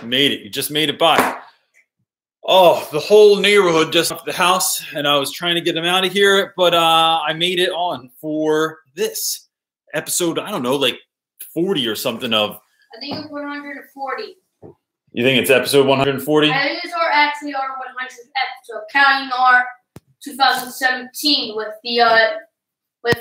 Made it. You just made it by. Oh, the whole neighborhood just left the house, and I was trying to get them out of here, but I made it on for this episode. I don't know, like 40 or something of. I think it's 140. You think it's episode 140? I think it's actually our 100th episode, counting our 2017 with the with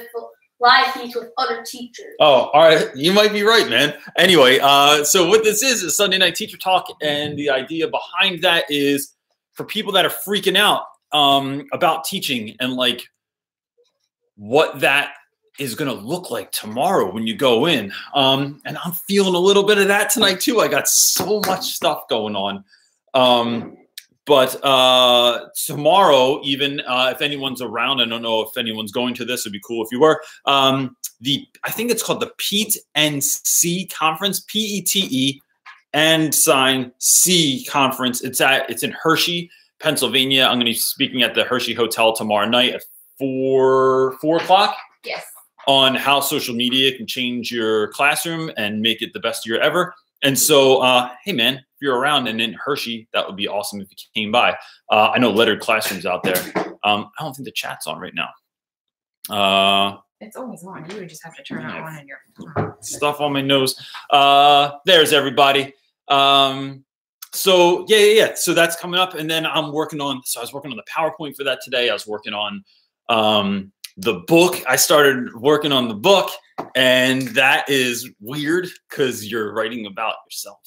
live feeds with other teachers. Oh, all right. You might be right, man. Anyway, so what this is Sunday Night Teacher Talk, and the idea behind that is for people that are freaking out about teaching and like what that is going to look like tomorrow when you go in. And I'm feeling a little bit of that tonight too. I got so much stuff going on. But tomorrow, even if anyone's around, I don't know if anyone's going to this. It'd be cool if you were. I think it's called the Pete and C Conference, PETE and sign C Conference. It's in Hershey, Pennsylvania. I'm going to be speaking at the Hershey Hotel tomorrow night at 4 o'clock. Yes. On how social media can change your classroom and make it the best year ever. And so, hey, man, if you're around and in Hershey, that would be awesome if you came by. I know lettered classrooms out there. I don't think the chat's on right now. It's always on. You would just have to turn it on in your phone. Stuff on my nose. There's everybody. So, yeah. So that's coming up. And then I'm working on, so I was working on the PowerPoint for that today. I was working on the book. I started working on the book, and that is weird because you're writing about yourself,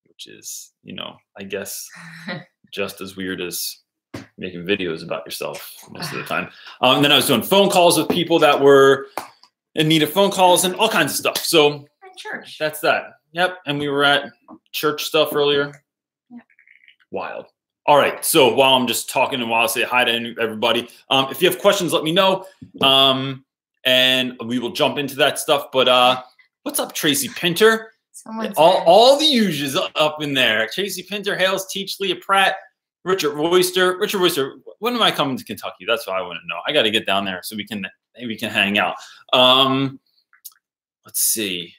which is, you know, I guess just as weird as making videos about yourself most of the time. And then I was doing phone calls with people that were in need of phone calls and all kinds of stuff. So at church. That's that. Yep. And we were at church stuff earlier. Yep. Wild. All right. So while I'm just talking and while I say hi to everybody, if you have questions, let me know. And we will jump into that stuff. But what's up, Tracy Pinter? All the usuals up in there. Tracy Pinter, Hales, Teach, Leah Pratt, Richard Royster. Richard Royster, when am I coming to Kentucky? That's what I want to know. I got to get down there so maybe we can hang out. Let's see.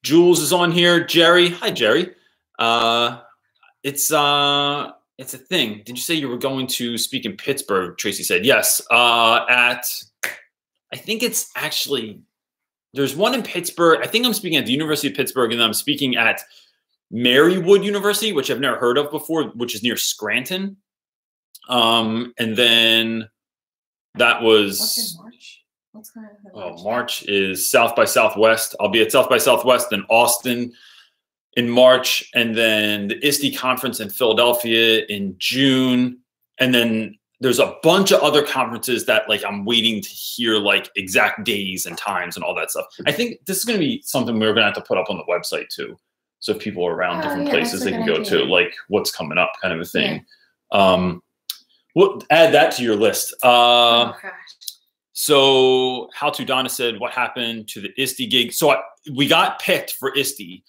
Jules is on here. Jerry. Hi, Jerry. It's a thing. Did you say you were going to speak in Pittsburgh? Tracy said yes. I think it's actually, there's one in Pittsburgh. I think I'm speaking at the University of Pittsburgh, and then I'm speaking at Marywood University, which I've never heard of before, which is near Scranton. And then that was. What's in March? What's going on? March is South by Southwest. I'll be at South by Southwest in Austin in March, and then the ISTE conference in Philadelphia in June. And then there's a bunch of other conferences that like I'm waiting to hear like exact days and times and all that stuff. I think this is going to be something we're going to have to put up on the website too. So if people are around different places they can go to, like what's coming up kind of a thing. Yeah. We'll add that to your list. So How To Donna said, what happened to the ISTE gig? So we got picked for ISTE.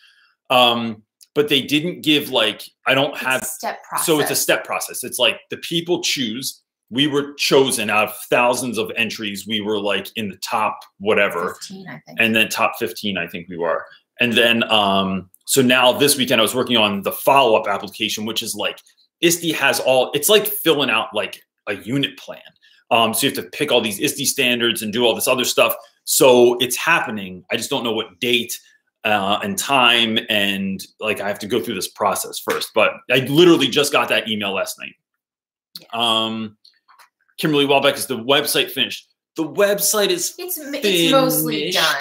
But they didn't give like, I don't have, step process. So it's a step process. It's like the people choose. We were chosen out of thousands of entries. We were like in the top whatever. 15, I think. And then top 15, I think we were. And then, so now this weekend I was working on the follow-up application, which is like, ISTE has it's like filling out like a unit plan. So you have to pick all these ISTE standards and do all this other stuff. So it's happening. I just don't know what date and time, and like I have to go through this process first. But I literally just got that email last night. Yeah. Kimberly Welbeck, is the website finished? The website is it's mostly done.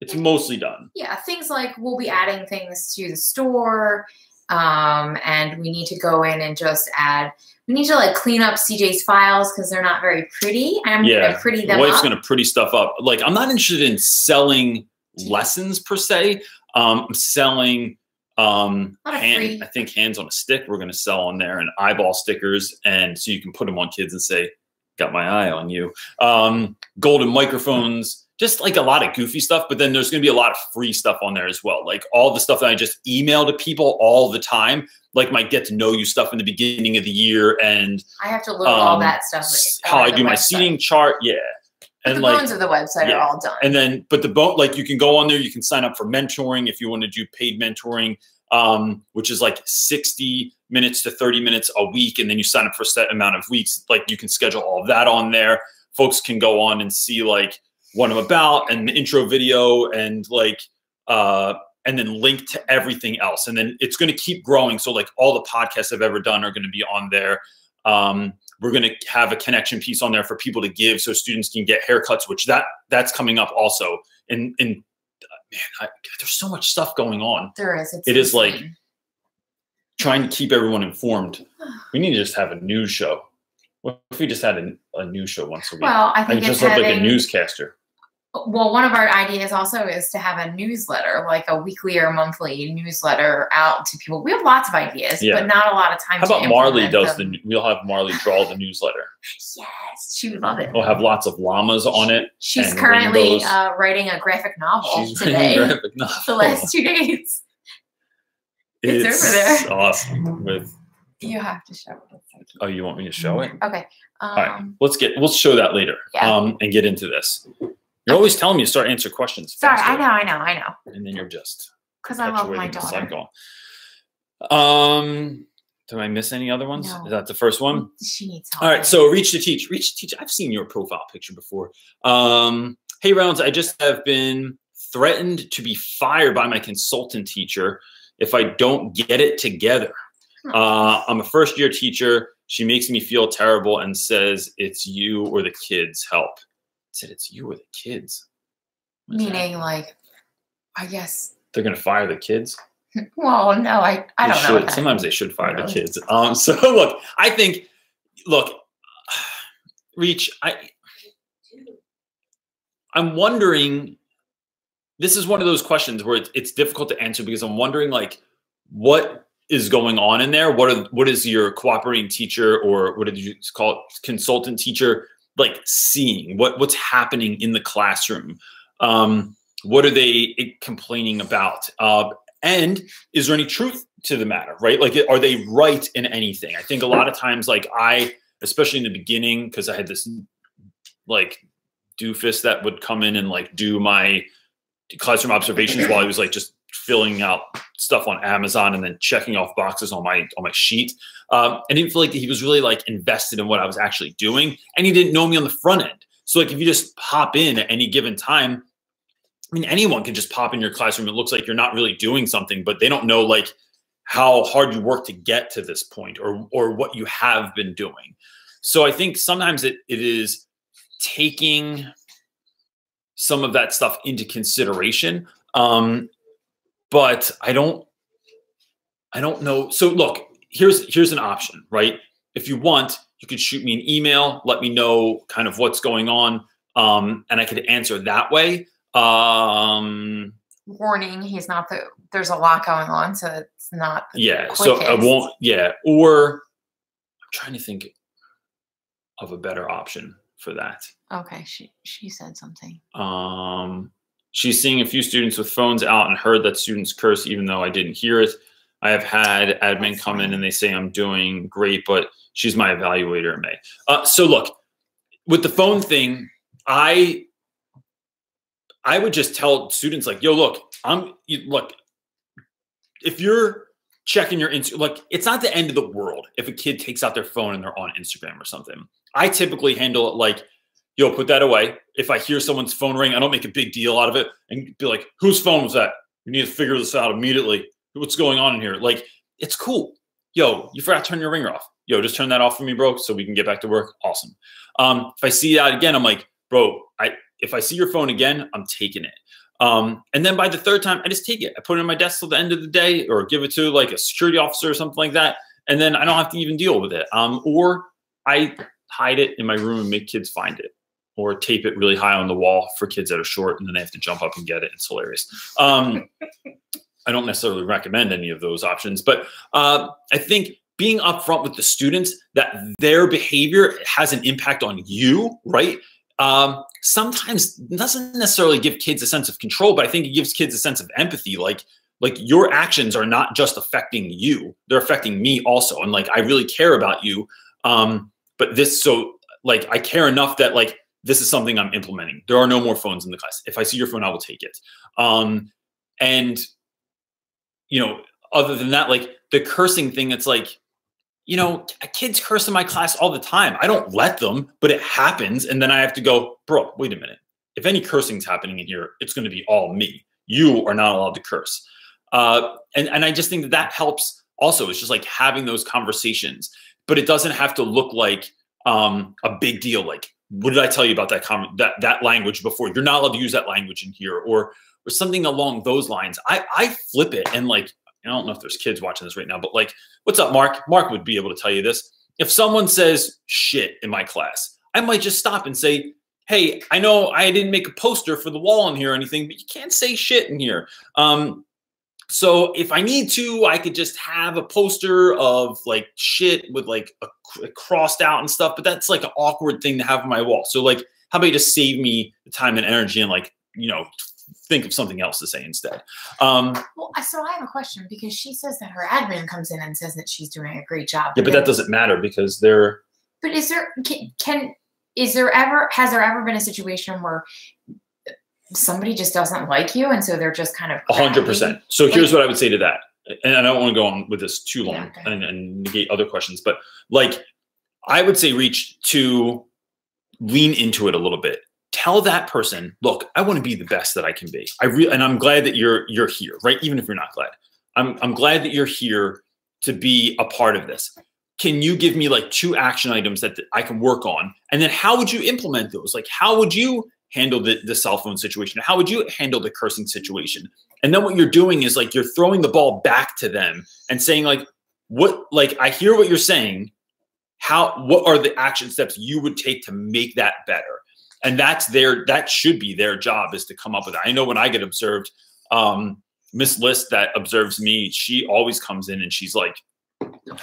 It's mostly done. Yeah, things like we'll be adding things to the store, and we need to go in and just add. We need to like clean up CJ's files because they're not very pretty. I'm gonna pretty them up. My wife's gonna pretty stuff up. Like I'm not interested in selling lessons per se. I'm selling I think hands on a stick we're going to sell on there, and eyeball stickers, and so you can put them on kids and say, got my eye on you. Golden microphones, just like a lot of goofy stuff, but then there's going to be a lot of free stuff on there as well, like all the stuff that I just email to people all the time, like my get to know you stuff in the beginning of the year, and I have to look at all that stuff. How I do my seating chart. But the bones of the website are all done. And then, but the bone, like you can go on there, you can sign up for mentoring if you want to do paid mentoring, which is like 60 minutes to 30 minutes a week. And then you sign up for a set amount of weeks. Like you can schedule all of that on there. Folks can go on and see like what I'm about and the intro video and like, and then link to everything else. And then it's going to keep growing. So like all the podcasts I've ever done are going to be on there. We're going to have a connection piece on there for people to give so students can get haircuts, which that's coming up also. And man, there's so much stuff going on. There is. It is like trying to keep everyone informed. We need to just have a news show. What if we just had a news show once a week? Well, I think just look like a newscaster. Well, one of our ideas also is to have a newsletter, like a weekly or monthly newsletter out to people. We have lots of ideas, but not a lot of time. How about Marley does we'll have Marley draw the newsletter. Yes, she would love it. We'll have lots of llamas on it. She's currently writing a graphic novel today. Graphic novel. The last 2 days. It's over there. Awesome. You have to show it. Oh, you want me to show it? Okay. All right. We'll show that later. Yeah. And get into this. You're always telling me to start answering questions. Sorry, faster. I know. And then you're just because I love my daughter. Do I miss any other ones? No. Is that the first one? She needs help. All right. So Reach to Teach. I've seen your profile picture before. Hey Reynolds, I just have been threatened to be fired by my consultant teacher if I don't get it together. I'm a first-year teacher. She makes me feel terrible and says it's you or the kids. Help. Said it's you or the kids. Meaning like, I guess they're gonna fire the kids. Well, no, I don't know. Sometimes they should fire the kids. So look, I think, Reach, I'm wondering, this is one of those questions where it's difficult to answer because I'm wondering like what is going on in there? What is your cooperating teacher or what did you call it, consultant teacher like seeing? What's happening in the classroom? What are they complaining about? And is there any truth to the matter, right? Like, are they right in anything? I think a lot of times, like especially in the beginning, because I had this like doofus that would come in and like do my classroom observations while I was like just filling out stuff on Amazon and then checking off boxes on my sheet. I didn't feel like he was really like invested in what I was actually doing, and he didn't know me on the front end. So like if you just pop in at any given time, I mean, anyone can just pop in your classroom. It looks like you're not really doing something, but they don't know like how hard you work to get to this point or what you have been doing. So I think sometimes it is taking some of that stuff into consideration. But I don't know. So look, here's an option, right? If you want, you could shoot me an email, let me know kind of what's going on. And I could answer that way. Warning, there's a lot going on, so it's not so I won't or I'm trying to think of a better option for that. Okay, she said something. She's seeing a few students with phones out and heard that students curse even though I didn't hear it. I have had admin come in and they say I'm doing great, but she's my evaluator in May. So look, with the phone thing, I would just tell students like, yo, look, if you're checking your Instagram, like it's not the end of the world if a kid takes out their phone and they're on Instagram or something. I typically handle it like, yo, put that away. If I hear someone's phone ring, I don't make a big deal out of it and be like, whose phone was that? You need to figure this out immediately. What's going on in here? Like, it's cool. Yo, you forgot to turn your ringer off. Yo, just turn that off for me, bro, so we can get back to work. Awesome. If I see that again, I'm like, bro, if I see your phone again, I'm taking it. And then by the third time, I just take it. I put it on my desk till the end of the day or give it to like a security officer or something like that. And then I don't have to even deal with it. Or I hide it in my room and make kids find it or tape it really high on the wall for kids that are short and then they have to jump up and get it. It's hilarious. I don't necessarily recommend any of those options, but I think being upfront with the students that their behavior has an impact on you, right? Sometimes doesn't necessarily give kids a sense of control, but I think it gives kids a sense of empathy. Like your actions are not just affecting you, they're affecting me also. And like, I really care about you. But so like, I care enough that like, this is something I'm implementing. There are no more phones in the class. If I see your phone, I will take it. And, you know, other than that, like the cursing thing, it's like, you know, kids curse in my class all the time. I don't let them, but it happens. And then I have to go, bro, wait a minute. If any cursing's happening in here, it's going to be all me. You are not allowed to curse. And I just think that that helps also. It's just like having those conversations, but it doesn't have to look like a big deal. Like, what did I tell you about that language before? You're not allowed to use that language in here, or something along those lines. I flip it, and like, I don't know if there's kids watching this right now, but like, what's up, Mark? Mark would be able to tell you this. If someone says shit in my class, I might just stop and say, hey, I know I didn't make a poster for the wall in here or anything, but you can't say shit in here. So if I need to, I could just have a poster of like shit with like a crossed out and stuff, but that's like an awkward thing to have on my wall. So like, how about you just save me the time and energy and like, you know, think of something else to say instead. Well, so I have a question, because she says that her admin comes in and says that she's doing a great job. Yeah, but that doesn't matter because they're. But has there ever been a situation where somebody just doesn't like you, and so they're just kind of 100%. So here's what I would say to that, and I don't want to go on with this too long and negate other questions, but like, I would say reach to lean into it a little bit. Tell that person, look, I want to be the best that I can be. And I'm glad that you're here, right? Even if you're not glad, I'm glad that you're here to be a part of this. Can you give me like 2 action items that I can work on? And then how would you implement those? Like, how would you handle the cell phone situation? How would you handle the cursing situation? And then what you're doing is like, you're throwing the ball back to them and saying like, I hear what you're saying. What are the action steps you would take to make that better? And that should be their job, is to come up with it. I know when I get observed, Miss List that observes me, she always comes in and she's like,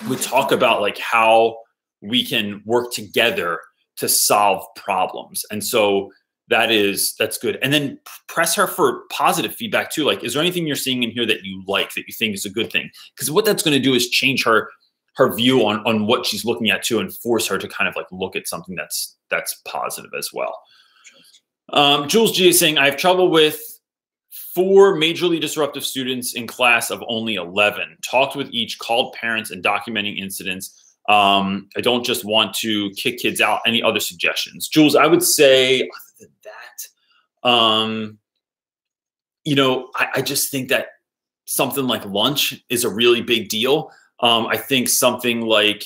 we talk about like how we can work together to solve problems. And so that's good. And then press her for positive feedback too. Like, is there anything you're seeing in here that you like, that you think is a good thing? Because what that's going to do is change her view on what she's looking at too, and force her to kind of like look at something that's positive as well. Jules G is saying, I have trouble with 4 majorly disruptive students in class of only 11. Talked with each, called parents, and documenting incidents. I don't just want to kick kids out. Any other suggestions? Jules, I would say other than that, you know, I just think that something like lunch is a really big deal. I think something like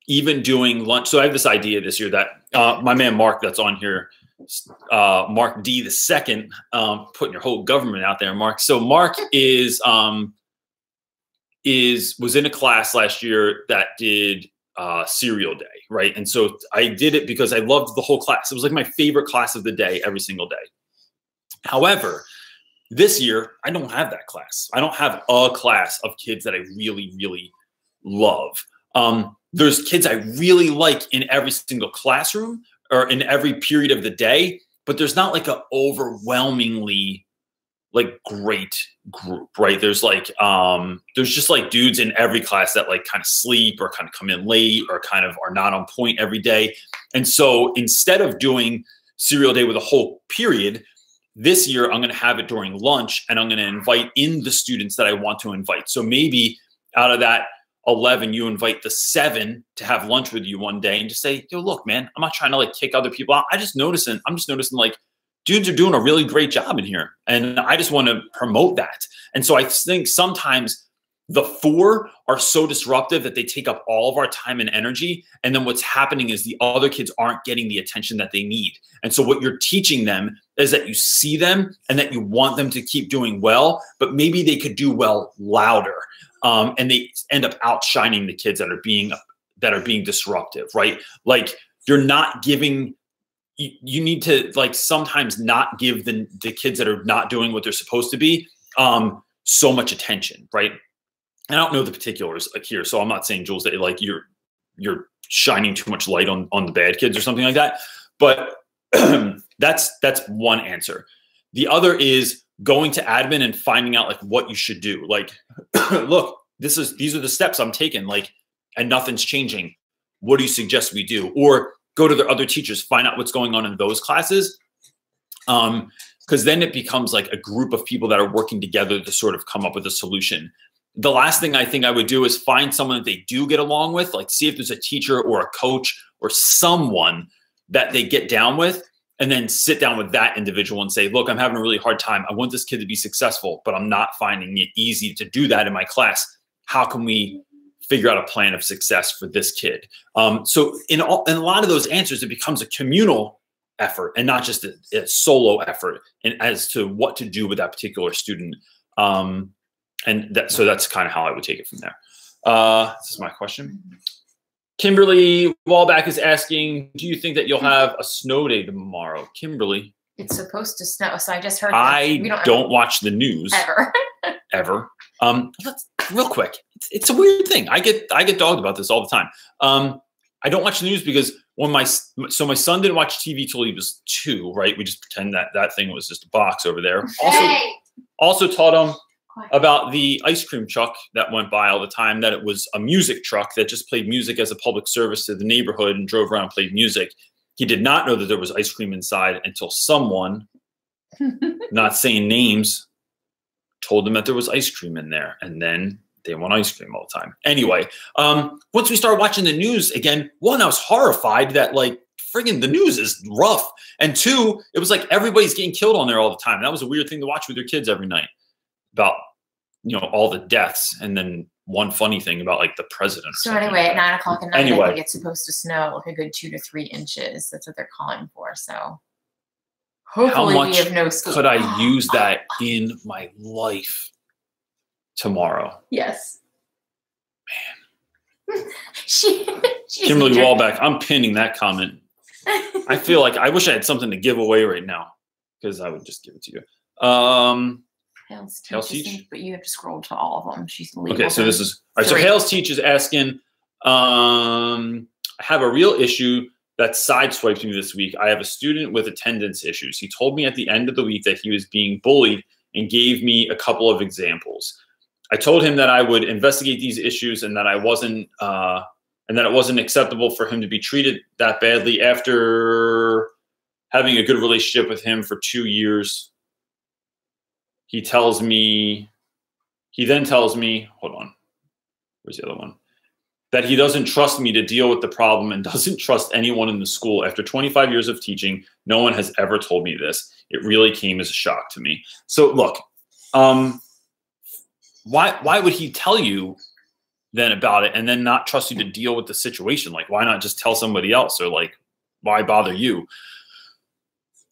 even doing lunch. So I have this idea this year that my man Mark, that's on here, Mark D the second, putting your whole government out there, Mark. So Mark was in a class last year that did cereal day, right? And so I did it because I loved the whole class. It was like my favorite class of the day every single day. However, this year I don't have that class. I don't have a class of kids that I really, really love. There's kids I really like in every single classroom or in every period of the day, but there's not like an overwhelmingly like great group, right? There's like, there's just like dudes in every class that like kind of sleep or kind of come in late or kind of are not on point every day. And so instead of doing cereal day with a whole period, this year I'm going to have it during lunch, and I'm going to invite in the students that I want to invite. So maybe out of that 11, you invite the 7 to have lunch with you one day and just say, yo, look, man, I'm not trying to like kick other people out. I'm just noticing like dudes are doing a really great job in here, and I just want to promote that. And so I think sometimes the 4 are so disruptive that they take up all of our time and energy. And then what's happening is the other kids aren't getting the attention that they need. And so what you're teaching them is that you see them and that you want them to keep doing well, but maybe they could do well louder. And they end up outshining the kids that are being disruptive, right? Like, you're not giving, you need to like sometimes not give the kids that are not doing what they're supposed to be so much attention, right? And I don't know the particulars like here, so I'm not saying, Jules, that like you're shining too much light on the bad kids or something like that. But that's one answer. The other is going to admin and finding out like what you should do. Like, look, these are the steps I'm taking, like, and nothing's changing. What do you suggest we do? Or go to their other teachers, find out what's going on in those classes. Because then it becomes like a group of people that are working together to sort of come up with a solution. The last thing I think I would do is find someone that they do get along with, like see if there's a teacher or a coach or someone that they get down with, and then sit down with that individual and say, look, I'm having a really hard time. I want this kid to be successful, but I'm not finding it easy to do that in my class. How can we figure out a plan of success for this kid? So in a lot of those answers, it becomes a communal effort and not just a solo effort, and as to what to do with that particular student. So that's kind of how I would take it from there. This is my question. Kimberly Wallback is asking, do you think that you'll have a snow day tomorrow? Kimberly. It's supposed to snow, so I just heard. I don't watch the news. Ever. Ever. Real quick. It's a weird thing. I get dogged about this all the time. I don't watch the news because when my son didn't watch TV till he was 2, right? We just pretend that thing was just a box over there. Also taught him about the ice cream truck that went by all the time, that it was a music truck that just played music as a public service to the neighborhood and drove around and played music. He did not know that there was ice cream inside until someone, not saying names, told him that there was ice cream in there. And then they want ice cream all the time. Anyway, once we started watching the news again, one, I was horrified that like friggin' the news is rough. And 2, it was like everybody's getting killed on there all the time. And that was a weird thing to watch with your kids every night, about, all the deaths. And then one funny thing about like the president. So anyway, at 9 o'clock at night, I think it's supposed to snow like a good 2 to 3 inches. That's what they're calling for. So hopefully we have no school. Could I use that in my life tomorrow? Yes. Man. Kimberly Wallback, I'm pinning that comment. I feel like I wish I had something to give away right now, because I would just give it to you. Hales Teach, but you have to scroll to all of them. She's okay. So this is all right. So Hales Teach is asking, I have a real issue that sideswiped me this week. I have a student with attendance issues. He told me at the end of the week that he was being bullied and gave me a couple of examples. I told him that I would investigate these issues and that it wasn't acceptable for him to be treated that badly after having a good relationship with him for 2 years. He then tells me, hold on, where's the other one? That he doesn't trust me to deal with the problem and doesn't trust anyone in the school. After 25 years of teaching, no one has ever told me this. It really came as a shock to me. So look, why would he tell you then about it and then not trust you to deal with the situation? Like, why not just tell somebody else? Or like, why bother you?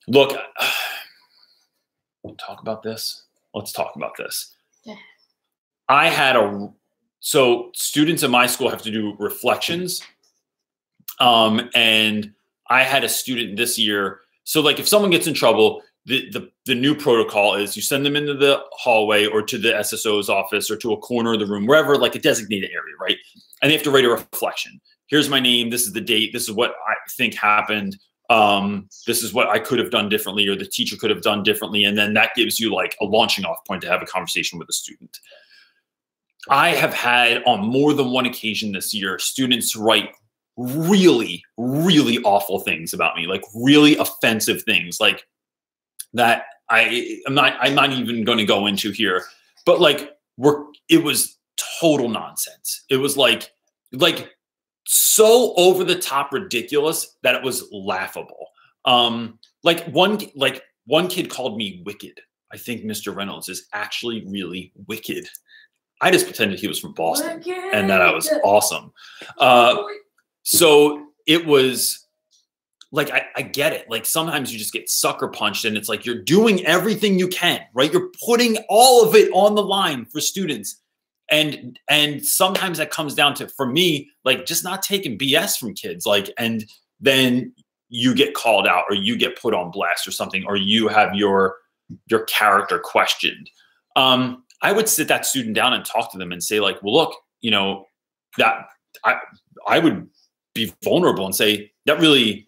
Look, we'll talk about this. Let's talk about this. Yeah. So students in my school have to do reflections. And I had a student this year. So like if someone gets in trouble, the new protocol is you send them into the hallway or to the SSO's office or to a corner of the room, wherever, like a designated area, right? And they have to write a reflection. Here's my name. This is the date. This is what I think happened. This is what I could have done differently, or the teacher could have done differently. And then that gives you like a launching off point to have a conversation with a student. I have had on more than one occasion this year, students write really, really awful things about me, like really offensive things, like that I'm not even going to go into here, but like it was total nonsense. It was like so over the top ridiculous that it was laughable. Like one kid called me wicked. I think Mr. Reynolds is actually really wicked. I just pretended he was from Boston and that I was awesome. So it was like, I get it. Like sometimes you just get sucker punched and it's like, you're doing everything you can, right? You're putting all of it on the line for students. And sometimes that comes down to, for me, like just not taking BS from kids, like, and then you get called out or you get put on blast or something, or you have your character questioned. I would sit that student down and talk to them and say like, well, look, that I would be vulnerable and say that really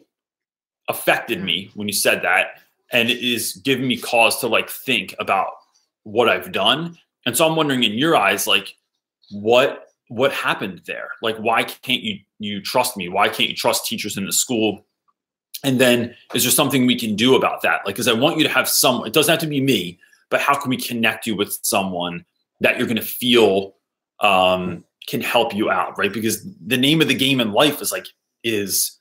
affected me when you said that. And it is giving me cause to like think about what I've done. And so I'm wondering in your eyes, like what what happened there? Like, why can't you trust me? Why can't you trust teachers in the school? And then is there something we can do about that? Like, because I want you to have someone, it doesn't have to be me, but how can we connect you with someone that you're going to feel can help you out, right? Because the name of the game in life is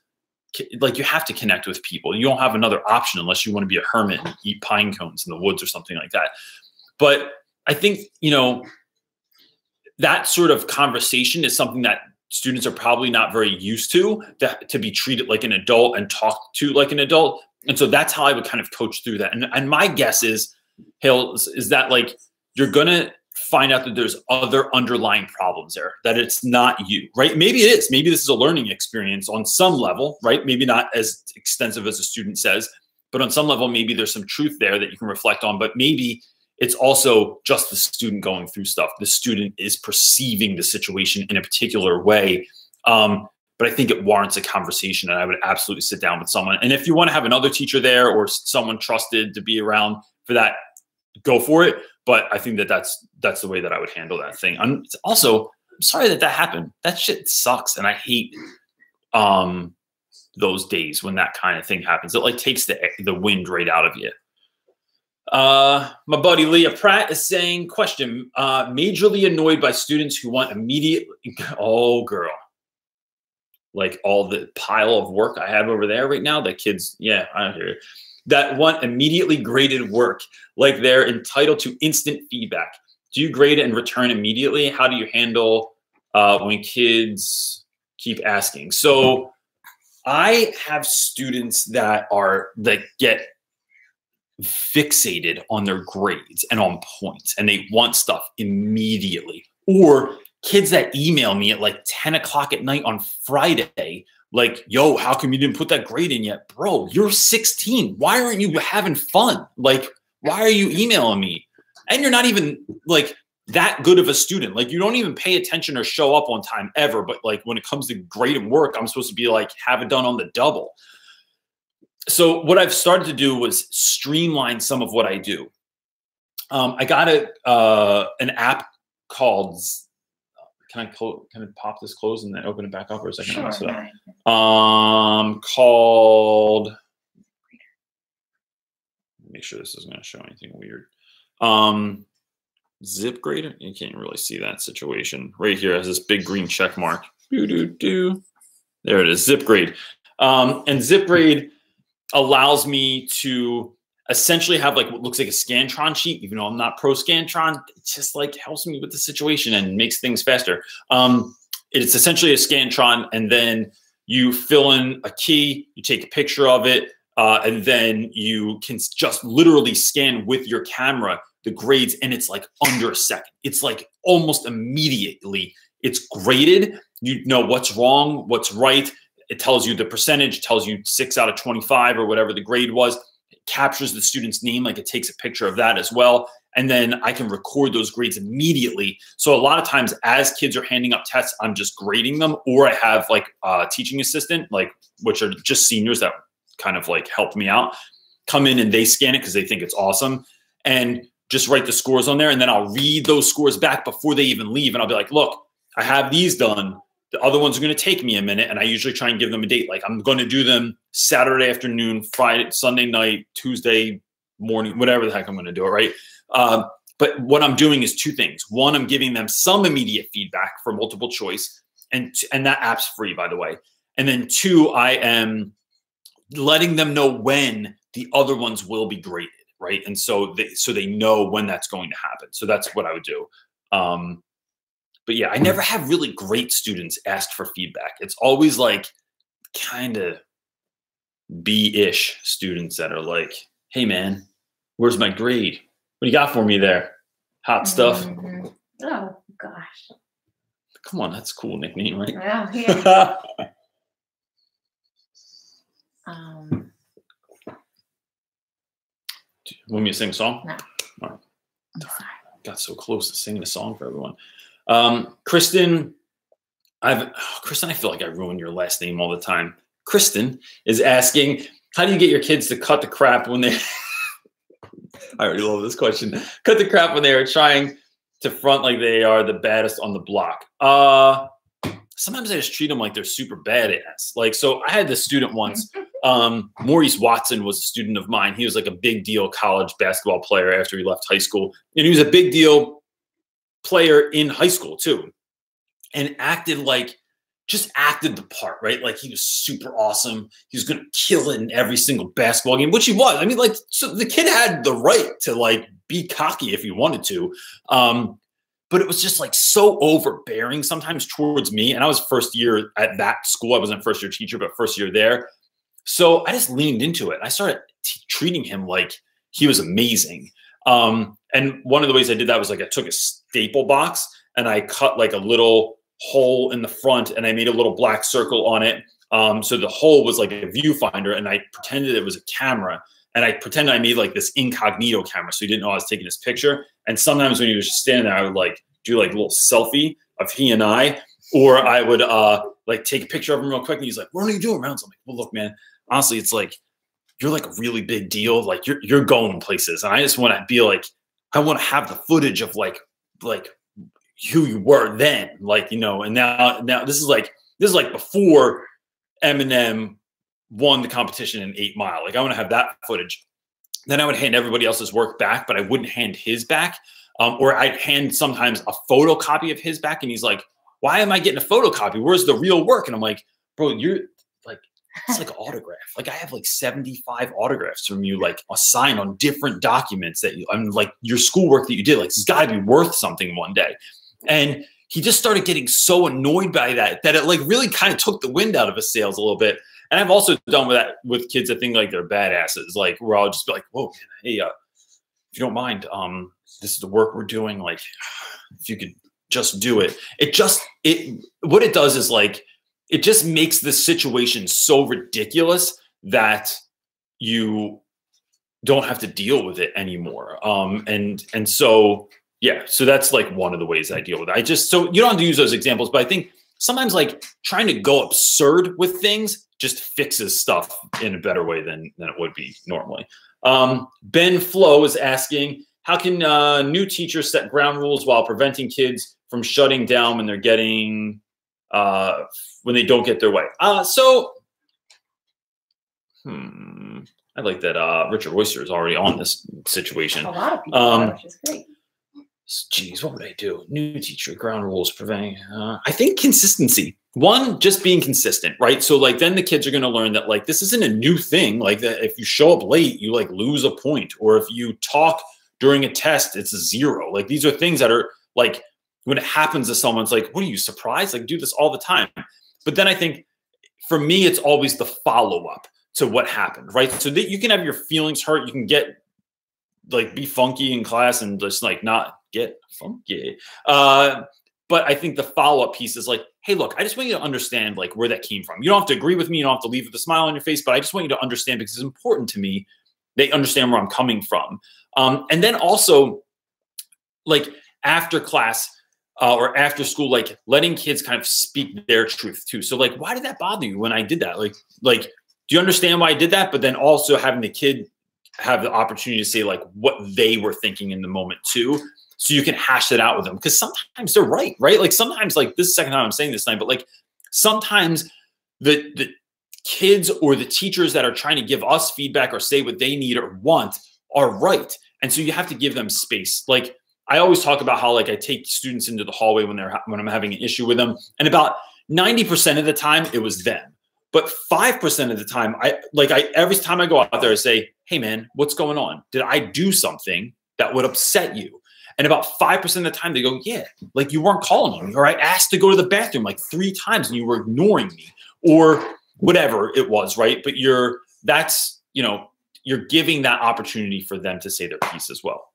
you have to connect with people. You don't have another option unless you want to be a hermit and eat pine cones in the woods or something like that. But I think, that sort of conversation is something that students are probably not very used to be treated like an adult and talked to like an adult. And so that's how I would kind of coach through that. And my guess is, Hale, is that like, you're going to find out that there's other underlying problems there, that it's not you, right? Maybe it is. Maybe this is a learning experience on some level, right? Maybe not as extensive as a student says, but on some level, maybe there's some truth there that you can reflect on, but maybe it's also just the student going through stuff. The student is perceiving the situation in a particular way. But I think it warrants a conversation, and I would absolutely sit down with someone. And if you want to have another teacher there or someone trusted to be around for that, go for it. But I think that's the way that I would handle that thing. I'm sorry that happened. That shit sucks. And I hate those days when that kind of thing happens. It like takes the wind right out of you. My buddy Leah Pratt is saying, question, majorly annoyed by students who want immediate, oh girl, like all the pile of work I have over there right now, the kids, yeah, I hear it, that want immediately graded work, like they're entitled to instant feedback. Do you grade it and return immediately? How do you handle when kids keep asking? So I have students that get fixated on their grades and on points, and they want stuff immediately. Or kids that email me at like 10 o'clock at night on Friday, like, yo, how come you didn't put that grade in yet? Bro, you're 16. Why aren't you having fun? Like, why are you emailing me? And you're not even like that good of a student. Like, you don't even pay attention or show up on time ever. But like when it comes to grading work, I'm supposed to be like, have it done on the double. So what I've started to do was streamline some of what I do. I got an app called, can I pop this close and then open it back up, or a second? Sure. Called, make sure this isn't going to show anything weird. Zip Grader. You can't really see that situation right here. It has this big green check mark. There it is, ZipGrade. And ZipGrade allows me to essentially have like what looks like a Scantron sheet, even though I'm not pro Scantron. It just like helps me with the situation and makes things faster. It's essentially a Scantron, and then you fill in a key, you take a picture of it, and then you can just literally scan with your camera the grades, and it's like under a second. It's like almost immediately it's graded. You know what's wrong, what's right. It tells you the percentage, tells you 6 out of 25 or whatever the grade was. It captures the student's name, like it takes a picture of that as well. And then I can record those grades immediately. So a lot of times as kids are handing up tests, I'm just grading them, or I have like a teaching assistant, like which are just seniors that kind of like help me out, come in and they scan it because they think it's awesome and just write the scores on there. And then I'll read those scores back before they even leave. And I'll be like, look, I have these done. The other ones are going to take me a minute, and I usually try and give them a date. Like I'm going to do them Saturday afternoon, Friday, Sunday night, Tuesday morning, whatever the heck I'm going to do it, right? But what I'm doing is two things. One, I'm giving them some immediate feedback for multiple choice, and that app's free, by the way. And then two, I am letting them know when the other ones will be graded, right? And so they know when that's going to happen. So that's what I would do. But yeah, I never have really great students ask for feedback. It's always like kind of B-ish students that are like, hey man, where's my grade? What do you got for me there? Hot stuff. Mm-hmm. Oh gosh. Come on, that's a cool nickname, right? Well, yeah. Do you want me to sing a song? No. All right. Got so close to singing a song for everyone. Kristen, Kristen, I feel like I ruin your last name all the time. Kristen is asking, how do you get your kids to cut the crap when they, I already love this question, cut the crap when they are trying to front like they are the baddest on the block. Sometimes I just treat them like they're super badass. Like, so I had this student once, Maurice Watson was a student of mine. He was like a big deal college basketball player after he left high school. And he was a big deal player in high school too. And just acted the part, right? Like he was super awesome. He was going to kill it in every single basketball game, which he was. I mean, like, so the kid had the right to like be cocky if he wanted to. But it was just like so overbearing sometimes towards me. And I was first year at that school. I wasn't first year teacher, but first year there. So I just leaned into it. I started treating him like he was amazing. And one of the ways I did that was like I took a staple box and I cut like a little hole in the front and I made a little black circle on it. So the hole was like a viewfinder and I pretended it was a camera. And I pretended I made like this incognito camera. So he didn't know I was taking this picture. And sometimes when he was just standing there, I would like do like a little selfie of he and I, or I would like take a picture of him real quick. And he's like, what are you doing, Reynolds? I'm like, well, look, man, honestly, it's like, you're like a really big deal. Like you're going places. And I just want to be like, I want to have the footage of like who you were then, like, you know, and now this is like before Eminem won the competition in 8 Mile. Like I want to have that footage. Then I would hand everybody else's work back, but I wouldn't hand his back. Or I'd hand sometimes a photocopy of his back. And he's like, why am I getting a photocopy? Where's the real work? And I'm like, bro, you're like, it's like an autograph. Like I have like 75 autographs from you, like assigned on different documents that I'm like your schoolwork that you did. Like it's got to be worth something one day. And he just started getting so annoyed by that it like really kind of took the wind out of his sails a little bit. And I've also done with that with kids that think like they're badasses, like where I'll just be like, whoa, man, hey, if you don't mind, this is the work we're doing. Like, if you could just do it. What it does is like, it just makes the situation so ridiculous that you don't have to deal with it anymore. And so, yeah, so that's like one of the ways I deal with it. So you don't have to use those examples, but I think sometimes like trying to go absurd with things just fixes stuff in a better way than it would be normally. Ben Flo is asking, how can new teachers set ground rules while preventing kids from shutting down when they're getting, when they don't get their way? I like that Richard Oyster is already on this situation. A lot of people are, which is great. Geez, what would I do? New teacher, ground rules, preventing. I think consistency. One, just being consistent, right? So like then the kids are going to learn that like this isn't a new thing. Like that if you show up late, you like lose a point. Or if you talk during a test, it's a 0. Like these are things that are like when it happens to someone, it's like, what are you surprised? Like do this all the time. But then I think for me, it's always the follow-up to what happened, right? So that you can have your feelings hurt. You can get like be funky in class and just like not get funky. But I think the follow-up piece is like, hey, look, I just want you to understand like where that came from. You don't have to agree with me. You don't have to leave with a smile on your face, but I just want you to understand because it's important to me. They understand where I'm coming from. And then also like after class or after school, like letting kids kind of speak their truth too. So like, why did that bother you when I did that? Like, do you understand why I did that? But then also having the kid have the opportunity to say like what they were thinking in the moment too. So you can hash it out with them because sometimes they're right? Like sometimes like this is the second time I'm saying this tonight, but like sometimes the kids or the teachers that are trying to give us feedback or say what they need or want are right. And so you have to give them space. Like I always talk about how like I take students into the hallway when I'm having an issue with them. And about 90% of the time it was them. But 5% of the time, every time I go out there, I say, hey man, what's going on? Did I do something that would upset you? And about 5% of the time they go, yeah, like you weren't calling on me, or I asked to go to the bathroom like 3 times and you were ignoring me, or whatever it was, right? But you're giving that opportunity for them to say their piece as well.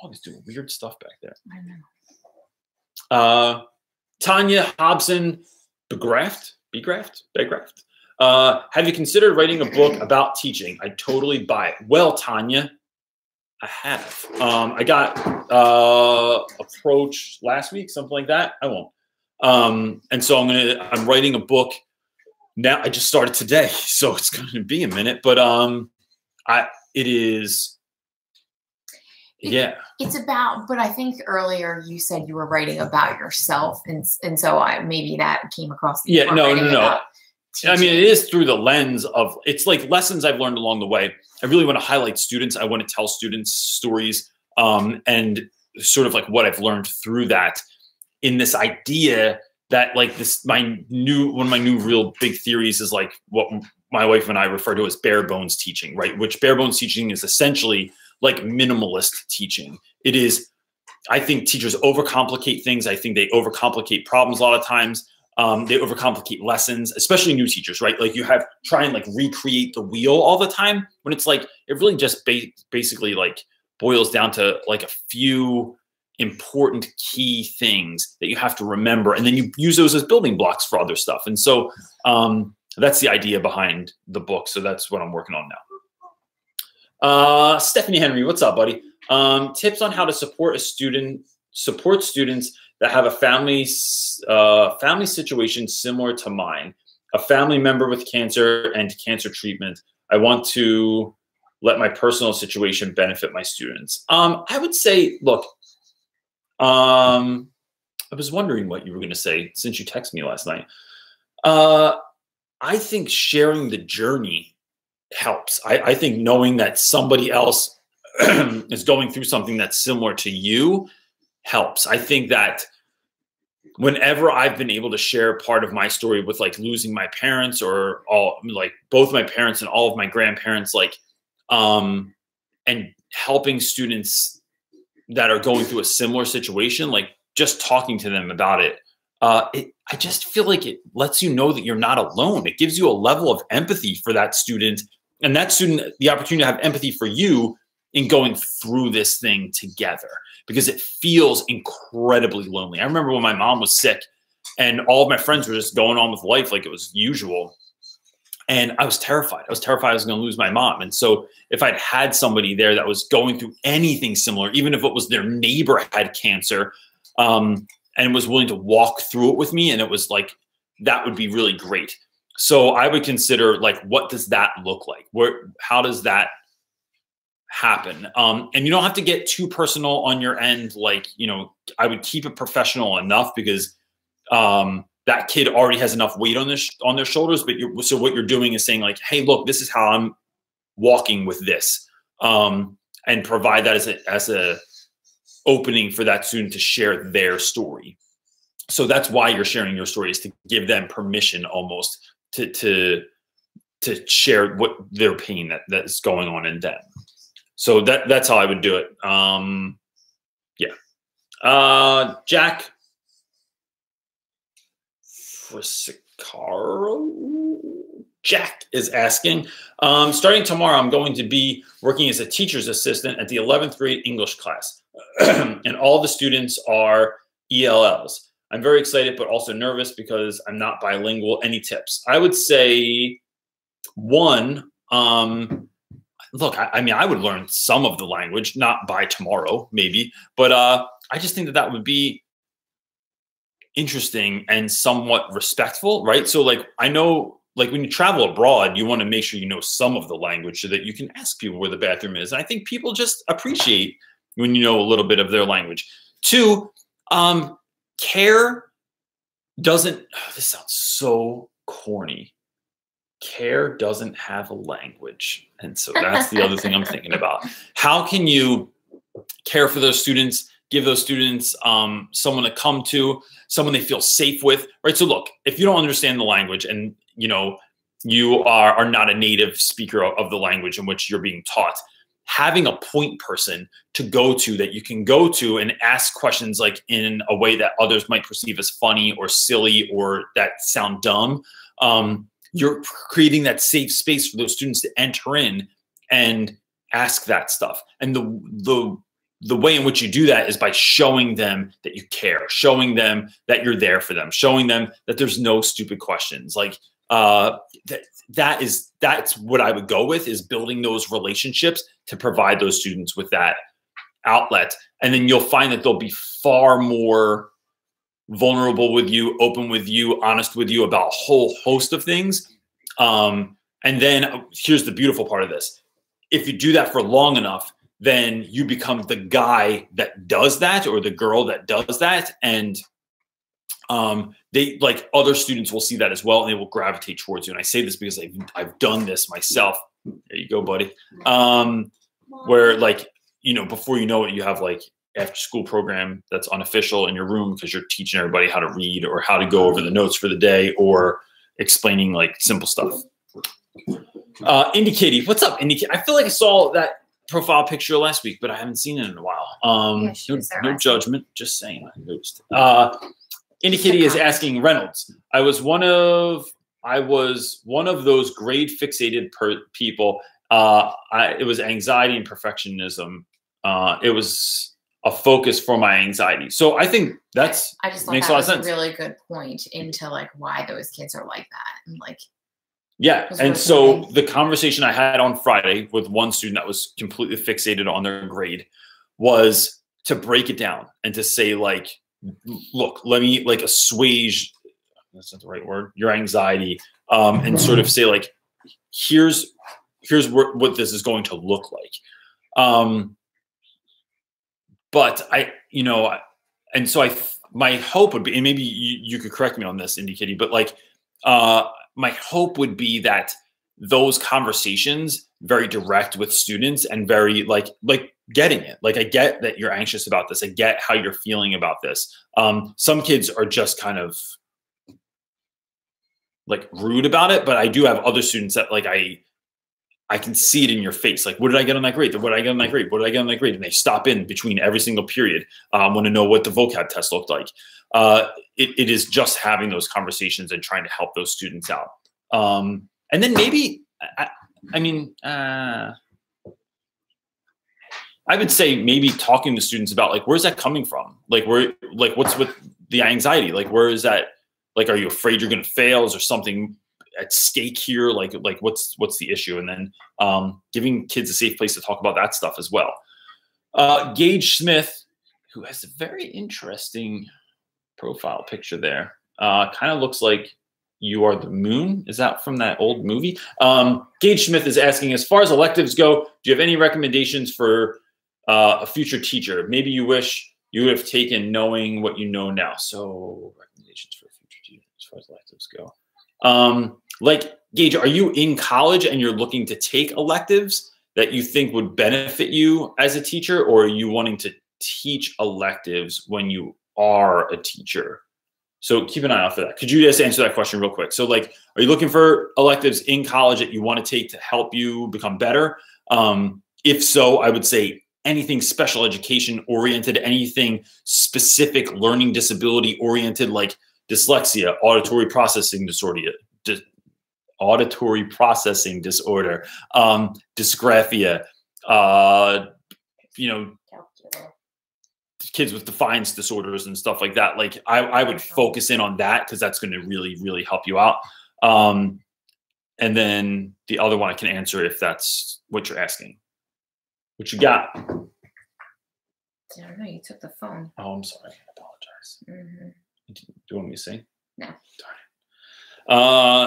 Dog is doing weird stuff back there. I know. Tanya Hobson Begraft. Have you considered writing a book about teaching? I totally buy it. Well, Tanya, I have. I got approached last week, something like that. I won't. And so I'm writing a book now. I just started today, so it's going to be a minute. But it is. It's about, but I think earlier you said you were writing about yourself, and so maybe that came across. Yeah, no. I mean, it is through the lens of, it's like lessons I've learned along the way. I really want to highlight students. I want to tell students stories, and sort of like what I've learned through that, in this idea that like one of my new real big theories is like what my wife and I refer to as bare bones teaching, right? Which bare bones teaching is essentially like minimalist teaching. It is, I think teachers overcomplicate things. I think they overcomplicate problems a lot of times. They overcomplicate lessons, especially new teachers, right? Like you try and like recreate the wheel all the time, when it's like, it really just basically like boils down to like a few important key things that you have to remember. And then you use those as building blocks for other stuff. And so that's the idea behind the book. So that's what I'm working on now. Stephanie Henry, what's up, buddy? Tips on how to support students that have a family situation similar to mine, a family member with cancer and cancer treatment. I want to let my personal situation benefit my students. I would say, look, I was wondering what you were going to say since you texted me last night. I think sharing the journey helps. I think knowing that somebody else is going through something that's similar to you helps. I think that whenever I've been able to share part of my story with like losing my parents, or both my parents and all of my grandparents, like, and helping students that are going through a similar situation, like just talking to them about it, I just feel like it lets you know that you're not alone. It gives you a level of empathy for that student, and that student the opportunity to have empathy for you in going through this thing together, because it feels incredibly lonely. I remember when my mom was sick and all of my friends were just going on with life like it was usual. And I was terrified. I was terrified I was going to lose my mom. And so if I'd had somebody there that was going through anything similar, even if it was their neighbor had cancer, and was willing to walk through it with me, and it was like, that would be really great. So I would consider, like, what does that look like? How does that happen? And you don't have to get too personal on your end. Like, you know, I would keep it professional enough, because that kid already has enough weight on their shoulders. But so what you're doing is saying like, hey, look, this is how I'm walking with this, and provide that as a opening for that student to share their story. So that's why you're sharing your story, is to give them permission almost to share what their pain that's going on in them. So that's how I would do it. Yeah. Jack Frisicaro. Jack is asking, starting tomorrow, I'm going to be working as a teacher's assistant at the 11th grade English class. And all the students are ELLs. I'm very excited, but also nervous because I'm not bilingual. Any tips? I would say, one, look, I mean, I would learn some of the language, not by tomorrow, maybe, but I just think that would be interesting and somewhat respectful, right? So like, I know, like when you travel abroad, you want to make sure you know some of the language so that you can ask people where the bathroom is. And I think people just appreciate when you know a little bit of their language. Two, care doesn't, this sounds so corny. Care doesn't have a language. And so that's the other thing I'm thinking about. How can you care for those students, give those students someone to come to, someone they feel safe with, right? So look, if you don't understand the language and you know you are not a native speaker of the language in which you're being taught, having a point person to go to that you can go to and ask questions like in a way that others might perceive as funny or silly or that sound dumb, you're creating that safe space for those students to enter in and ask that stuff. And the way in which you do that is by showing them that you care, showing them that you're there for them, showing them that there's no stupid questions. Like that's what I would go with, is building those relationships to provide those students with that outlet. And then you'll find that they'll be far more vulnerable with you, open with you, honest with you about a whole host of things. And then here's the beautiful part of this. If you do that for long enough, then you become the guy that does that or the girl that does that. And they like other students will see that as well, and they will gravitate towards you. And I say this because I've done this myself. There you go, buddy. Where like, you know, before you know it, you have like after school program that's unofficial in your room because you're teaching everybody how to read or how to go over the notes for the day or explaining like simple stuff. Indie Kitty, what's up, Indie Kitty? I feel like I saw that profile picture last week, but I haven't seen it in a while. Yeah, no judgment, just saying. I noticed. Indie Kitty is asking Reynolds. I was one of those grade fixated people. It was anxiety and perfectionism. It was a focus for my anxiety. So I think I just thought makes a lot of sense. A really good point into like why those kids are like that. And like, yeah. And so the conversation I had on Friday with one student that was completely fixated on their grade was to break it down and to say like, look, let me like assuage, that's not the right word, your anxiety, and sort of say like, here's what this is going to look like. But my hope would be, and maybe you could correct me on this, Indie Kitty, but like, my hope would be that those conversations very direct with students and very like getting it. Like, I get that you're anxious about this. I get how you're feeling about this. Some kids are just kind of like rude about it, but I do have other students that like, I can see it in your face. Like, what did I get on that grade? What did I get on that grade? What did I get on that grade? And they stop in between every single period. Want to know what the vocab test looked like. It is just having those conversations and trying to help those students out. And then maybe, I would say maybe talking to students about like, where's that coming from? Like, what's with the anxiety? Like, where is that? Like, are you afraid you're going to fail? Is there something at stake here? Like what's the issue? And then giving kids a safe place to talk about that stuff as well. Gage Smith, who has a very interesting profile picture there, kind of looks like you are the moon. Is that from that old movie? Gage Smith is asking, as far as electives go, do you have any recommendations for a future teacher? Maybe you wish you would have taken knowing what you know now. So recommendations for a future teacher as far as electives go. Like, Gage, are you in college and you're looking to take electives that you think would benefit you as a teacher, or are you wanting to teach electives when you are a teacher? So keep an eye out for that. Could you just answer that question real quick? So like, are you looking for electives in college that you want to take to help you become better? If so, I would say anything special education oriented, anything specific learning disability oriented, like dyslexia, auditory processing disorder, dysgraphia, kids with defiance disorders and stuff like that. Like I would focus in on that because that's going to really, really help you out. And then the other one I can answer if that's what you're asking. What you got? I don't know. You took the phone. Oh, I'm sorry. I apologize. Mm-hmm. Do you want me to sing? No. Darn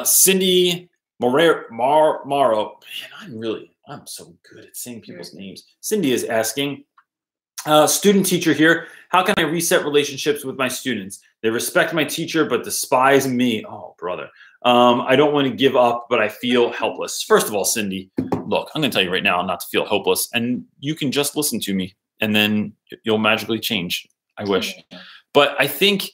it. Cindy Morrow. Man, I'm so good at saying people's names. Cindy is asking, student teacher here. How can I reset relationships with my students? They respect my teacher, but despise me. Oh, brother. I don't want to give up, but I feel helpless. First of all, Cindy, look, I'm going to tell you right now not to feel hopeless, and you can just listen to me, and then you'll magically change. I wish. But I think,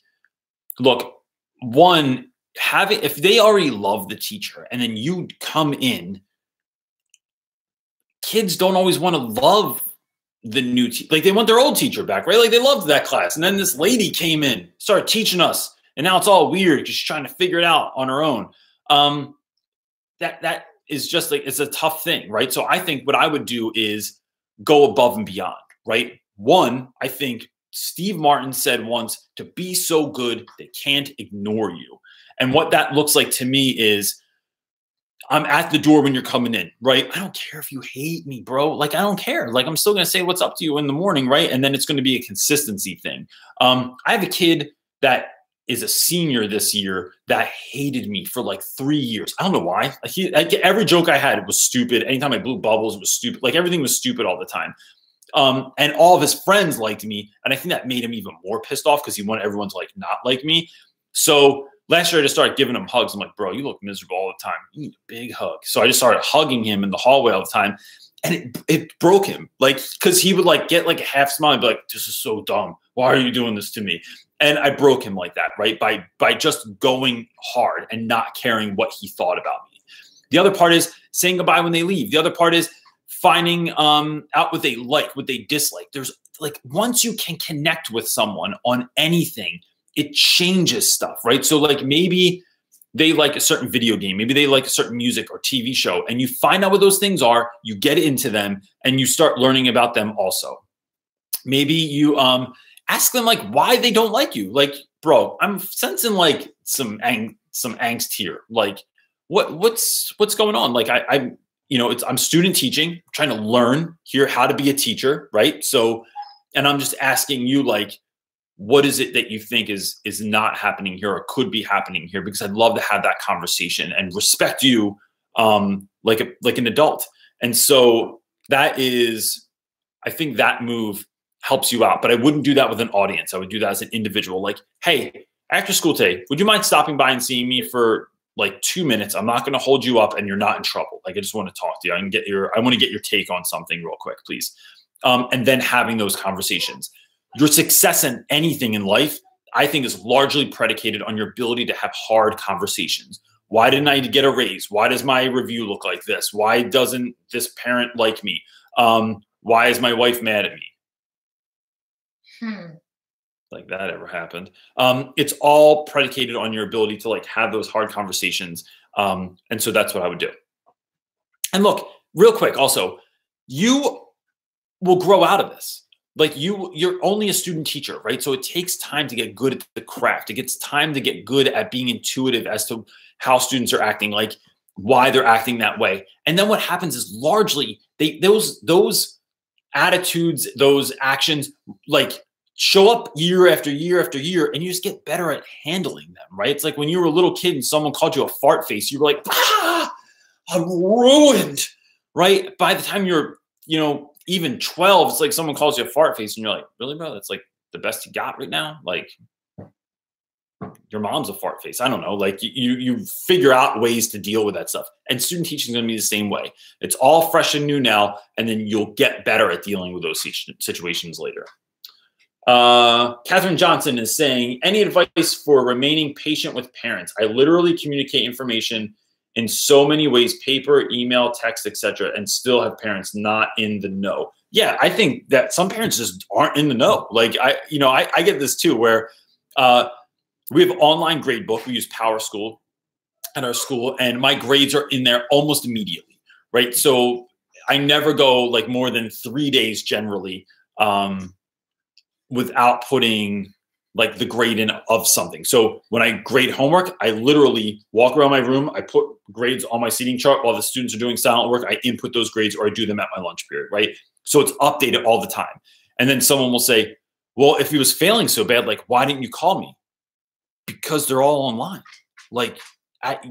look, one, if they already love the teacher and then you come in, kids don't always want to love the new teacher. Like, they want their old teacher back, right? Like, they loved that class. And then this lady came in, started teaching us, and now it's all weird because she's trying to figure it out on her own. That is just like, it's a tough thing, right? So I think what I would do is go above and beyond, right? One, I think Steve Martin said once, to be so good, they can't ignore you. And what that looks like to me is, I'm at the door when you're coming in, right? I don't care if you hate me, bro. Like, I don't care. Like, I'm still going to say what's up to you in the morning, right? And then it's going to be a consistency thing. I have a kid that is a senior this year that hated me for like 3 years. I don't know why. Every joke I had was stupid. Anytime I blew bubbles, it was stupid. Like, everything was stupid all the time. And all of his friends liked me. And I think that made him even more pissed off because he wanted everyone to like not like me. So last year I just started giving him hugs. I'm like, bro, you look miserable all the time. You need a big hug. So I just started hugging him in the hallway all the time. And it broke him. Like, because he would like get like a half smile and be like, this is so dumb. Why are you doing this to me? And I broke him like that, right? By just going hard and not caring what he thought about me. The other part is saying goodbye when they leave. The other part is finding out what they like, what they dislike. There's like, once you can connect with someone on anything, it changes stuff, right? So like maybe they like a certain video game, maybe they like a certain music or TV show, and you find out what those things are, you get into them, and you start learning about them also. Maybe you ask them like why they don't like you. Like, bro, I'm sensing like some angst here. Like, what's going on? Like I'm student teaching, trying to learn here how to be a teacher, right? So, and I'm just asking you like, what is it that you think is not happening here or could be happening here? Because I'd love to have that conversation and respect you like an adult. And so that is, I think that move helps you out, but I wouldn't do that with an audience. I would do that as an individual. Like, hey, after school today, would you mind stopping by and seeing me for like 2 minutes? I'm not going to hold you up and you're not in trouble. Like, I just want to talk to you. I want to get your take on something real quick, please. And then having those conversations. Your success in anything in life, I think, is largely predicated on your ability to have hard conversations. Why didn't I get a raise? Why does my review look like this? Why doesn't this parent like me? Why is my wife mad at me? Like that ever happened. It's all predicated on your ability to like have those hard conversations. And so that's what I would do. And look, real quick, also, you will grow out of this. Like you're only a student teacher, right? So it takes time to get good at the craft. It gets time to get good at being intuitive as to how students are acting, like why they're acting that way. And then what happens is largely those attitudes, those actions, like show up year after year after year, and you just get better at handling them, right? It's like when you were a little kid and someone called you a fart face, you were like, I'm ruined, right? By the time you're, even 12, it's like someone calls you a fart face and you're like, really, bro? That's like the best you got right now? Like, your mom's a fart face. I don't know. Like you figure out ways to deal with that stuff. And student teaching is going to be the same way. It's all fresh and new now, and then you'll get better at dealing with those situations later. Catherine Johnson is saying, any advice for remaining patient with parents? I literally communicate information in so many ways, paper, email, text, etc., and still have parents not in the know. Yeah, I think that some parents just aren't in the know. Like I get this too, where we have online grade book. We use Power School at our school, and my grades are in there almost immediately, right? So I never go like more than 3 days generally without putting like the grade in of something. So when I grade homework, I literally walk around my room. I put grades on my seating chart while the students are doing silent work. I input those grades or I do them at my lunch period, right? So it's updated all the time. And then someone will say, well, if he was failing so bad, like, why didn't you call me? Because they're all online. Like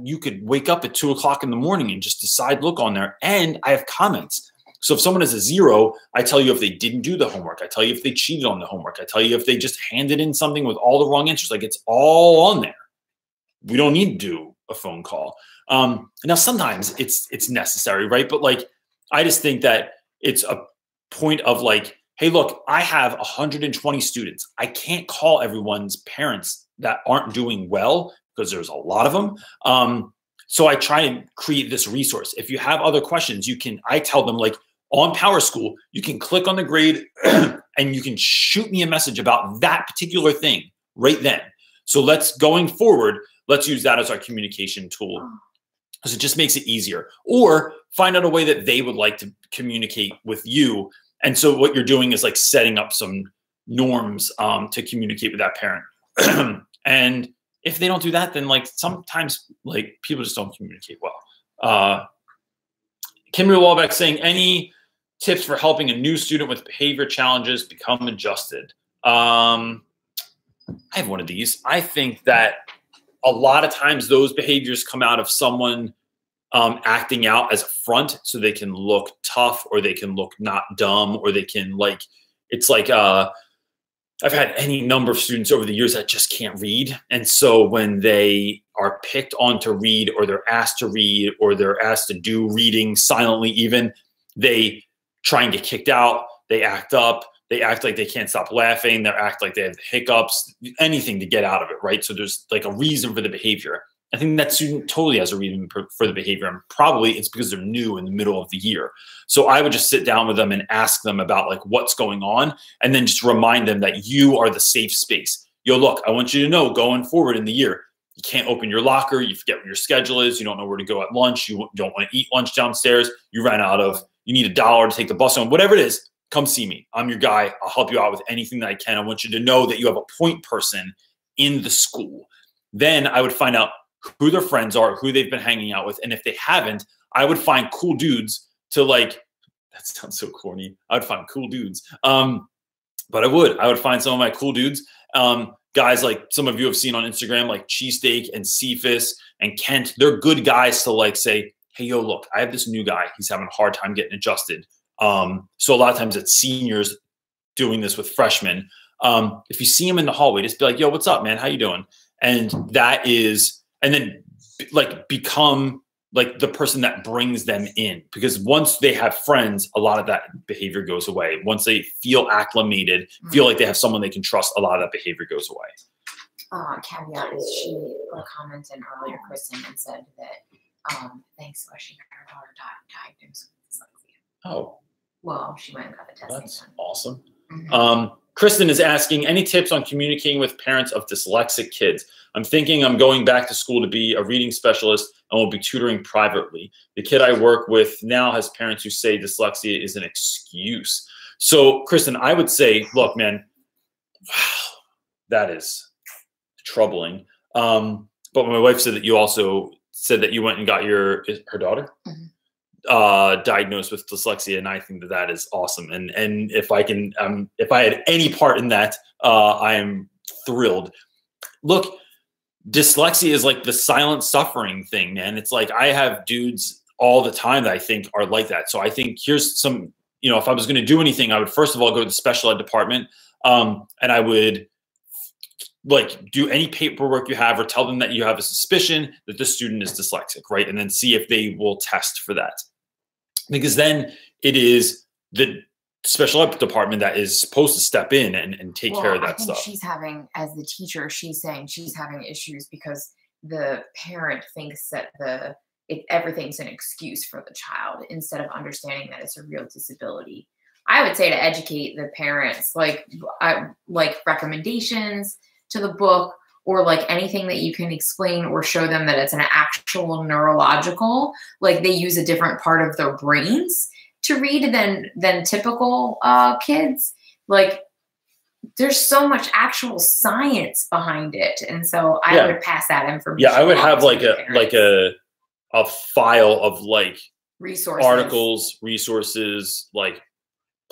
you could wake up at 2 o'clock in the morning and just decide, look on there. And I have comments. So if someone has a 0, I tell you if they didn't do the homework. I tell you if they cheated on the homework. I tell you if they just handed in something with all the wrong answers. Like, it's all on there. We don't need to do a phone call. Now, sometimes it's necessary, right? But like, I just think that it's a point of like, hey, look, I have 120 students. I can't call everyone's parents that aren't doing well because there's a lot of them. So I try and create this resource. If you have other questions, I tell them, like, on Power School, you can click on the grade and you can shoot me a message about that particular thing right then. So going forward, let's use that as our communication tool, because it just makes it easier. Or find out a way that they would like to communicate with you. And so what you're doing is like setting up some norms to communicate with that parent. And if they don't do that, then like sometimes like people just don't communicate well. Kimberly Wallbeck saying, any tips for helping a new student with behavior challenges become adjusted? I have one of these. I think that a lot of times those behaviors come out of someone acting out as a front so they can look tough, or they can look not dumb, or they can like, it's like, I've had any number of students over the years that just can't read. And so when they are picked on to read, or they're asked to read, or they're asked to do reading silently even, they try and get kicked out. They act up. They act like they can't stop laughing. They act like they have hiccups, anything to get out of it, right? So there's like a reason for the behavior. I think that student totally has a reason for the behavior, and probably it's because they're new in the middle of the year. So I would just sit down with them and ask them about like what's going on, and then just remind them that you are the safe space. Yo, look, I want you to know going forward in the year, you can't open your locker. You forget what your schedule is. You don't know where to go at lunch. You don't want to eat lunch downstairs. You ran out of, you need $1 to take the bus home, whatever it is. Come see me. I'm your guy. I'll help you out with anything that I can. I want you to know that you have a point person in the school. Then I would find out who their friends are, who they've been hanging out with. And if they haven't, I would find cool dudes to like, that sounds so corny. I would find cool dudes. But I would find some of my cool dudes. Guys like some of you have seen on Instagram, like Cheesesteak and Cephas and Kent. They're good guys to like say, hey, yo, look, I have this new guy. He's having a hard time getting adjusted. So a lot of times it's seniors doing this with freshmen. If you see him in the hallway, just be like, yo, what's up, man? How you doing? And that is, and then like become like the person that brings them in, because once they have friends, a lot of that behavior goes away. Once they feel acclimated, feel like they have someone they can trust, a lot of that behavior goes away. Caveat is she commented earlier, Kristen, and said that thanks for she got her daughter diagnosed with dyslexia. Oh. Well, she went and got the testing That's done. awesome. Kristen is asking, any tips on communicating with parents of dyslexic kids? I'm thinking I'm going back to school to be a reading specialist and will be tutoring privately. The kid I work with now has parents who say dyslexia is an excuse. So, Kristen, I would say, look, man, wow, that is troubling. But my wife said that you also said that you went and got her daughter diagnosed with dyslexia, and I think that that is awesome. And if I can, if I had any part in that, I am thrilled. Look, dyslexia is like the silent suffering thing, man. It's like I have dudes all the time that I think are like that. So I think here's some, you know, if I was going to do anything, I would first of all go to the special ed department, and I would like do any paperwork you have, or tell them that you have a suspicion that the student is dyslexic, right? And then see if they will test for that. Because then it is the special ed department that is supposed to step in and take care of that stuff. She's having, as the teacher, she's saying she's having issues because the parent thinks that everything's an excuse for the child instead of understanding that it's a real disability. I would say to educate the parents, like recommendations to the book, or like anything that you can explain or show them that it's an actual neurological, like they use a different part of their brains to read than typical kids. Like there's so much actual science behind it. And so I would pass that information. Yeah, I would have like a file of like resources, articles, resources, like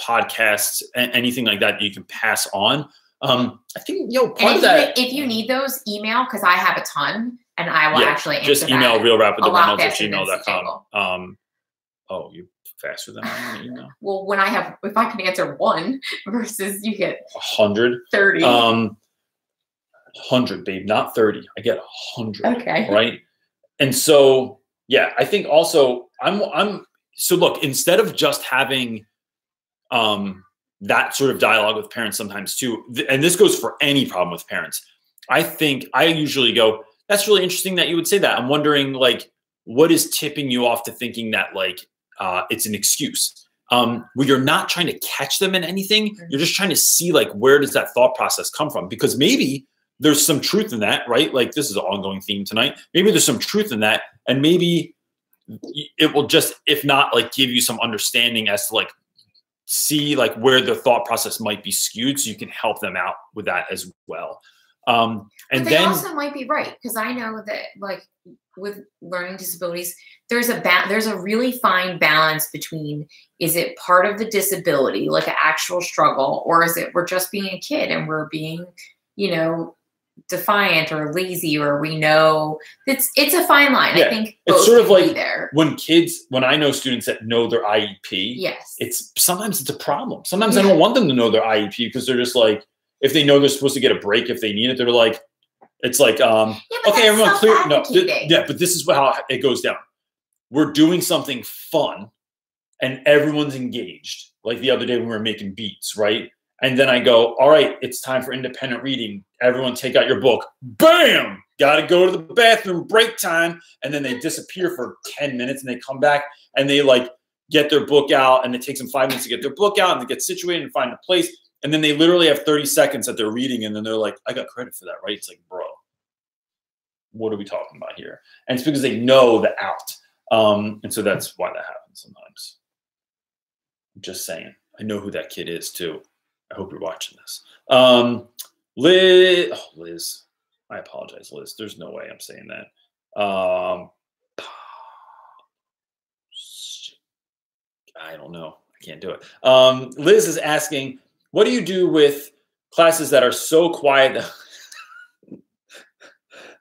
podcasts, anything like that you can pass on. I think, part of that. If you need those, email, because I have a ton, and I will actually answer just email realrapwithreynolds@gmail.com. Oh, you're faster than I am. Email. Well, if I can answer one versus you get 100, 30. 100, babe, not 30. I get 100. Okay. Right. And so, yeah, I think also so look, instead of just having, that sort of dialogue with parents sometimes too, and this goes for any problem with parents, I think I usually go, that's really interesting that you would say that. I'm wondering, like, what is tipping you off to thinking that, like, it's an excuse? Where you're not trying to catch them in anything. You're just trying to see, like, where does that thought process come from? Because maybe there's some truth in that, right? Like, this is an ongoing theme tonight. Maybe there's some truth in that. And maybe it will just, if not, like, give you some understanding as to, like, see like where the thought process might be skewed, so you can help them out with that as well. And they also might be right, because I know that like with learning disabilities, there's a really fine balance between, is it part of the disability, like an actual struggle, or is it we're just being a kid and we're being, defiant or lazy, or we know it's a fine line. Yeah. I think it's sort of like there. when I know students that know their IEP, Yes, sometimes it's a problem. Sometimes I don't want them to know their IEP because they're just like, if they know they're supposed to get a break if they need it, they're like, it's like, okay, everyone clear. No, yeah, but this is how it goes down. We're doing something fun and everyone's engaged. Like the other day when we were making beats, right? And then I go, all right, it's time for independent reading. Everyone take out your book. Bam! Got to go to the bathroom, break time. And then they disappear for 10 minutes and they come back and they like get their book out, and it takes them 5 minutes to get their book out and they get situated and find a place. And then they literally have 30 seconds that they're reading. And then they're like, I got credit for that, right? It's like, bro, what are we talking about here? And it's because they know the out. And so that's why that happens sometimes. I'm just saying. I know who that kid is too. I hope you're watching this. Liz. I apologize, Liz. There's no way I'm saying that. I don't know. I can't do it. Liz is asking, what do you do with classes that are so quiet?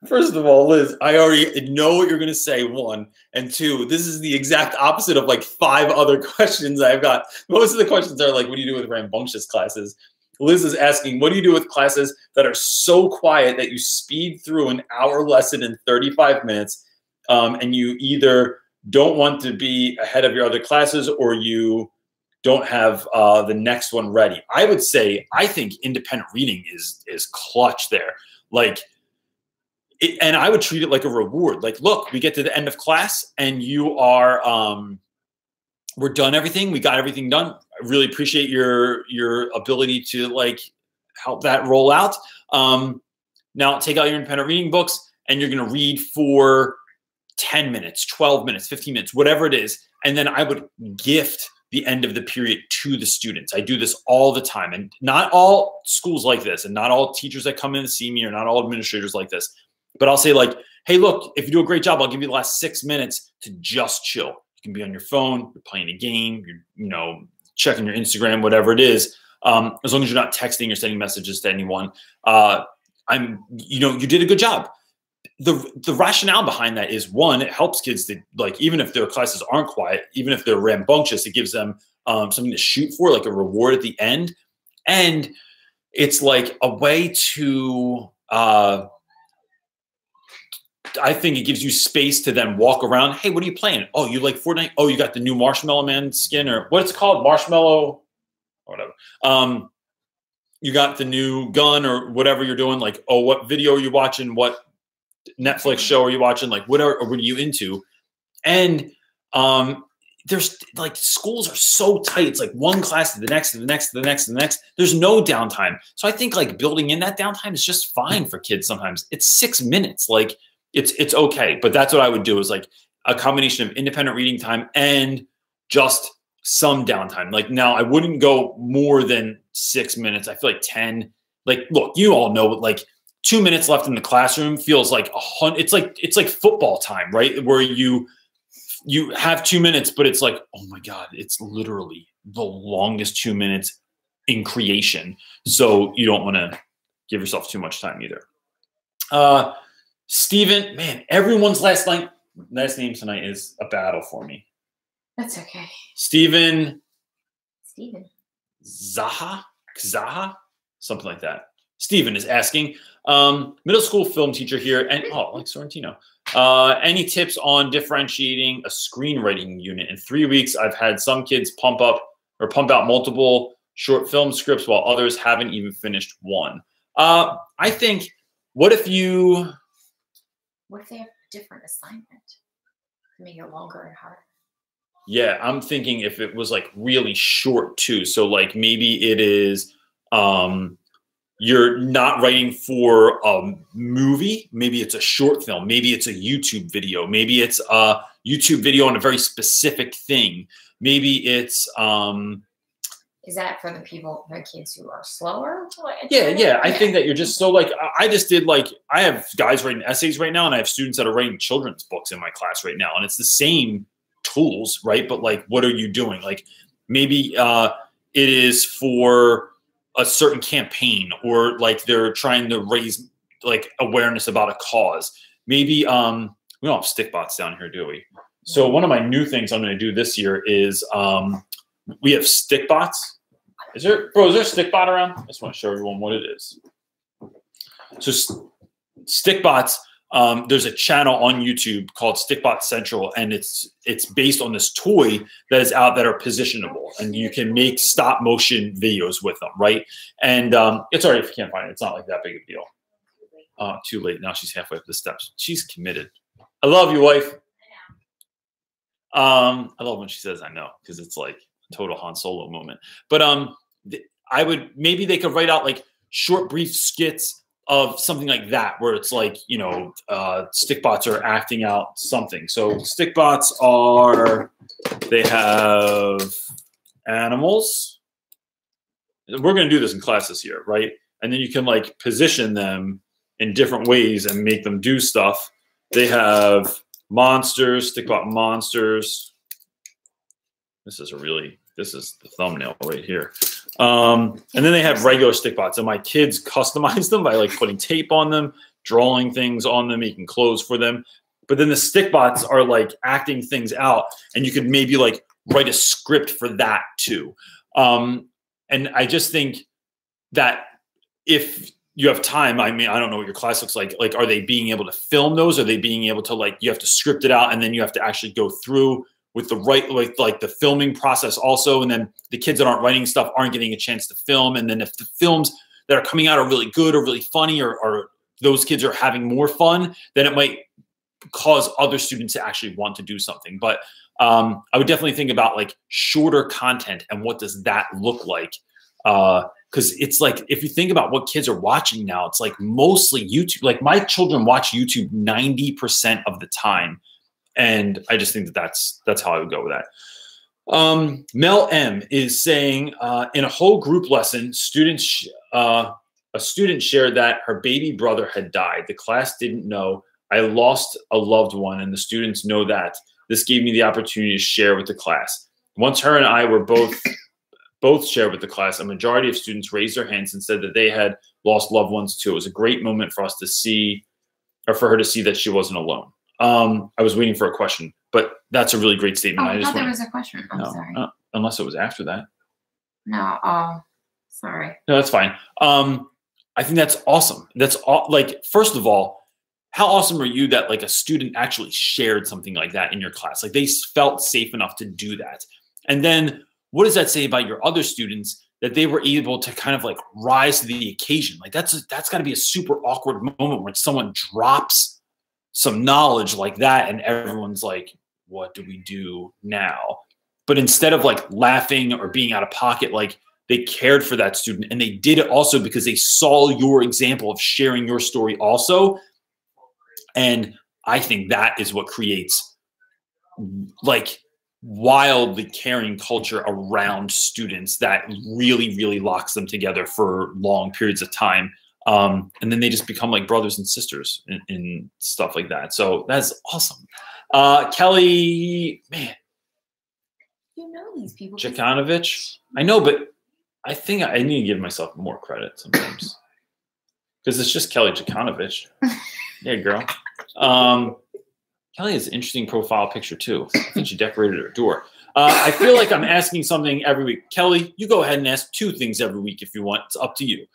First of all, Liz, I already know what you're going to say, one. And two, this is the exact opposite of like 5 other questions I've got. Most of the questions are like, what do you do with rambunctious classes? Liz is asking, what do you do with classes that are so quiet that you speed through an hour lesson in 35 minutes and you either don't want to be ahead of your other classes or you don't have the next one ready? I would say, I think independent reading is clutch there. Like, and I would treat it like a reward. Like, look, we get to the end of class and you are, we're done everything. We got everything done. I really appreciate your ability to like help that roll out. Now take out your independent reading books and you're going to read for 10 minutes, 12 minutes, 15 minutes, whatever it is. And then I would gift the end of the period to the students. I do this all the time, and not all schools like this, and not all teachers that come in to see me, or not all administrators like this. But I'll say like, hey, look, if you do a great job, I'll give you the last 6 minutes to just chill. You can be on your phone, you're playing a game, you're, checking your Instagram, whatever it is. As long as you're not texting or sending messages to anyone, you did a good job. The rationale behind that is, one, it helps kids to, like, even if their classes aren't quiet, even if they're rambunctious, it gives them something to shoot for, like a reward at the end. And it's like a way to, I think it gives you space to then walk around. Hey, what are you playing? Oh, you like Fortnite? Oh, you got the new Marshmallow Man skin, or what's it called? Marshmallow, or whatever. You got the new gun or whatever you're doing. Like, oh, what video are you watching? What Netflix show are you watching? Like, what are you into? And there's like, schools are so tight. It's like one class to the next, to the next, to the next, to the next. There's no downtime. So I think like building in that downtime is just fine for kids. Sometimes it's 6 minutes. Like, it's okay. But that's what I would do, is like a combination of independent reading time and just some downtime. Like, now I wouldn't go more than 6 minutes. I feel like 10, like, look, you all know, like 2 minutes left in the classroom feels like 100. It's like football time, right? Where you have 2 minutes, but it's like, oh my God, it's literally the longest 2 minutes in creation. So you don't want to give yourself too much time either. Steven, man, everyone's last name tonight is a battle for me. That's okay. Steven Zaha, something like that. Steven is asking, middle school film teacher here, and like Sorrentino. Any tips on differentiating a screenwriting unit? In 3 weeks, I've had some kids pump out multiple short film scripts while others haven't even finished one. I think, what if they have a different assignment to make it longer and harder? Yeah, I'm thinking if it was like really short too. So like maybe it is, you're not writing for a movie. Maybe it's a short film. Maybe it's a YouTube video. Maybe it's a YouTube video on a very specific thing. Maybe it's, is that for the kids who are slower? Yeah. I think that you're just so like, I just did like, I have guys writing essays right now, and I have students that are writing children's books in my class right now. And it's the same tools, right? But like, what are you doing? Like, maybe it is for a certain campaign, or like they're trying to raise like awareness about a cause. Maybe we don't have stick bots down here, do we? So one of my new things I'm going to do this year is we have stick bots. Is there a stick bot around? I just want to show everyone what it is. So stick bots. There's a channel on YouTube called Stickbot Central, and it's based on this toy that is out that are positionable, and you can make stop motion videos with them, right? And it's all right if you can't find it. It's not like that big a deal. Too late. Now she's halfway up the steps. She's committed. I love you, wife. I love when she says I know, because it's like a total Han Solo moment. But I would, maybe they could write out like short, brief skits of something like that, where it's like, you know, stick bots are acting out something. So stick bots are, they have animals. We're going to do this in class this year, right? And then you can like position them in different ways and make them do stuff. They have monsters, stick bot monsters. This is the thumbnail right here. And then they have regular stick bots, and my kids customize them by like putting tape on them, drawing things on them, making clothes for them. But then the stick bots are like acting things out, and you could maybe like write a script for that too. And I just think that if you have time, I mean, I don't know what your class looks like. Like, are they being able to film those? Are they being able to, like, you have to script it out and then you have to actually go through with the right, like the filming process also. And then the kids that aren't writing stuff aren't getting a chance to film. And then if the films that are coming out are really good or really funny, or those kids are having more fun, then it might cause other students to actually want to do something. But I would definitely think about like shorter content and what does that look like? Because it's like, if you think about what kids are watching now, it's like mostly YouTube. Like my children watch YouTube 90% of the time. And I just think that that's how I would go with that. Mel M is saying, in a whole group lesson, a student shared that her baby brother had died. The class didn't know. I lost a loved one, and the students know that. This gave me the opportunity to share with the class. Once her and I were both shared with the class, a majority of students raised their hands and said that they had lost loved ones too. It was a great moment for us to see, or for her to see, that she wasn't alone. I was waiting for a question, but that's a really great statement. Oh, I thought there was a question. I'm sorry. Unless it was after that. No, sorry. No, that's fine. I think that's awesome. That's like, first of all, how awesome are you that like a student actually shared something like that in your class? Like they felt safe enough to do that. And then what does that say about your other students, that they were able to kind of like rise to the occasion? Like that's got to be a super awkward moment when someone drops some knowledge like that and everyone's like, what do we do now? But instead of like laughing or being out of pocket, like they cared for that student, and they did it also because they saw your example of sharing your story also. And I think that is what creates like wildly caring culture around students that really, really locks them together for long periods of time. And then they just become like brothers and sisters and stuff like that. So that's awesome. Kelly, man. You know these people. Jakanovich. I know, but I think I need to give myself more credit sometimes. Because it's just Kelly Jakanovich. Yeah, girl. Kelly has an interesting profile picture too. I think she decorated her door. I feel like I'm asking something every week. Kelly, you go ahead and ask 2 things every week if you want. It's up to you.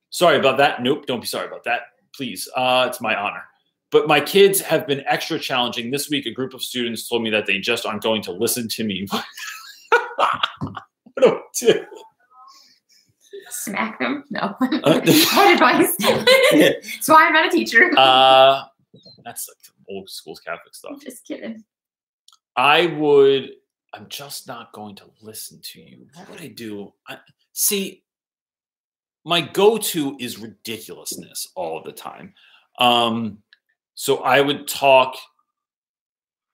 Sorry about that. Nope, don't be sorry about that. Please. It's my honor. But my kids have been extra challenging. This week, a group of students told me that they just aren't going to listen to me. What do I do? Smack them? No. Bad advice. That's why I'm not a teacher. That's like old school Catholic stuff. I'm just kidding. I'm just not going to listen to you. What would I do? See, my go-to is ridiculousness all the time. So I would talk.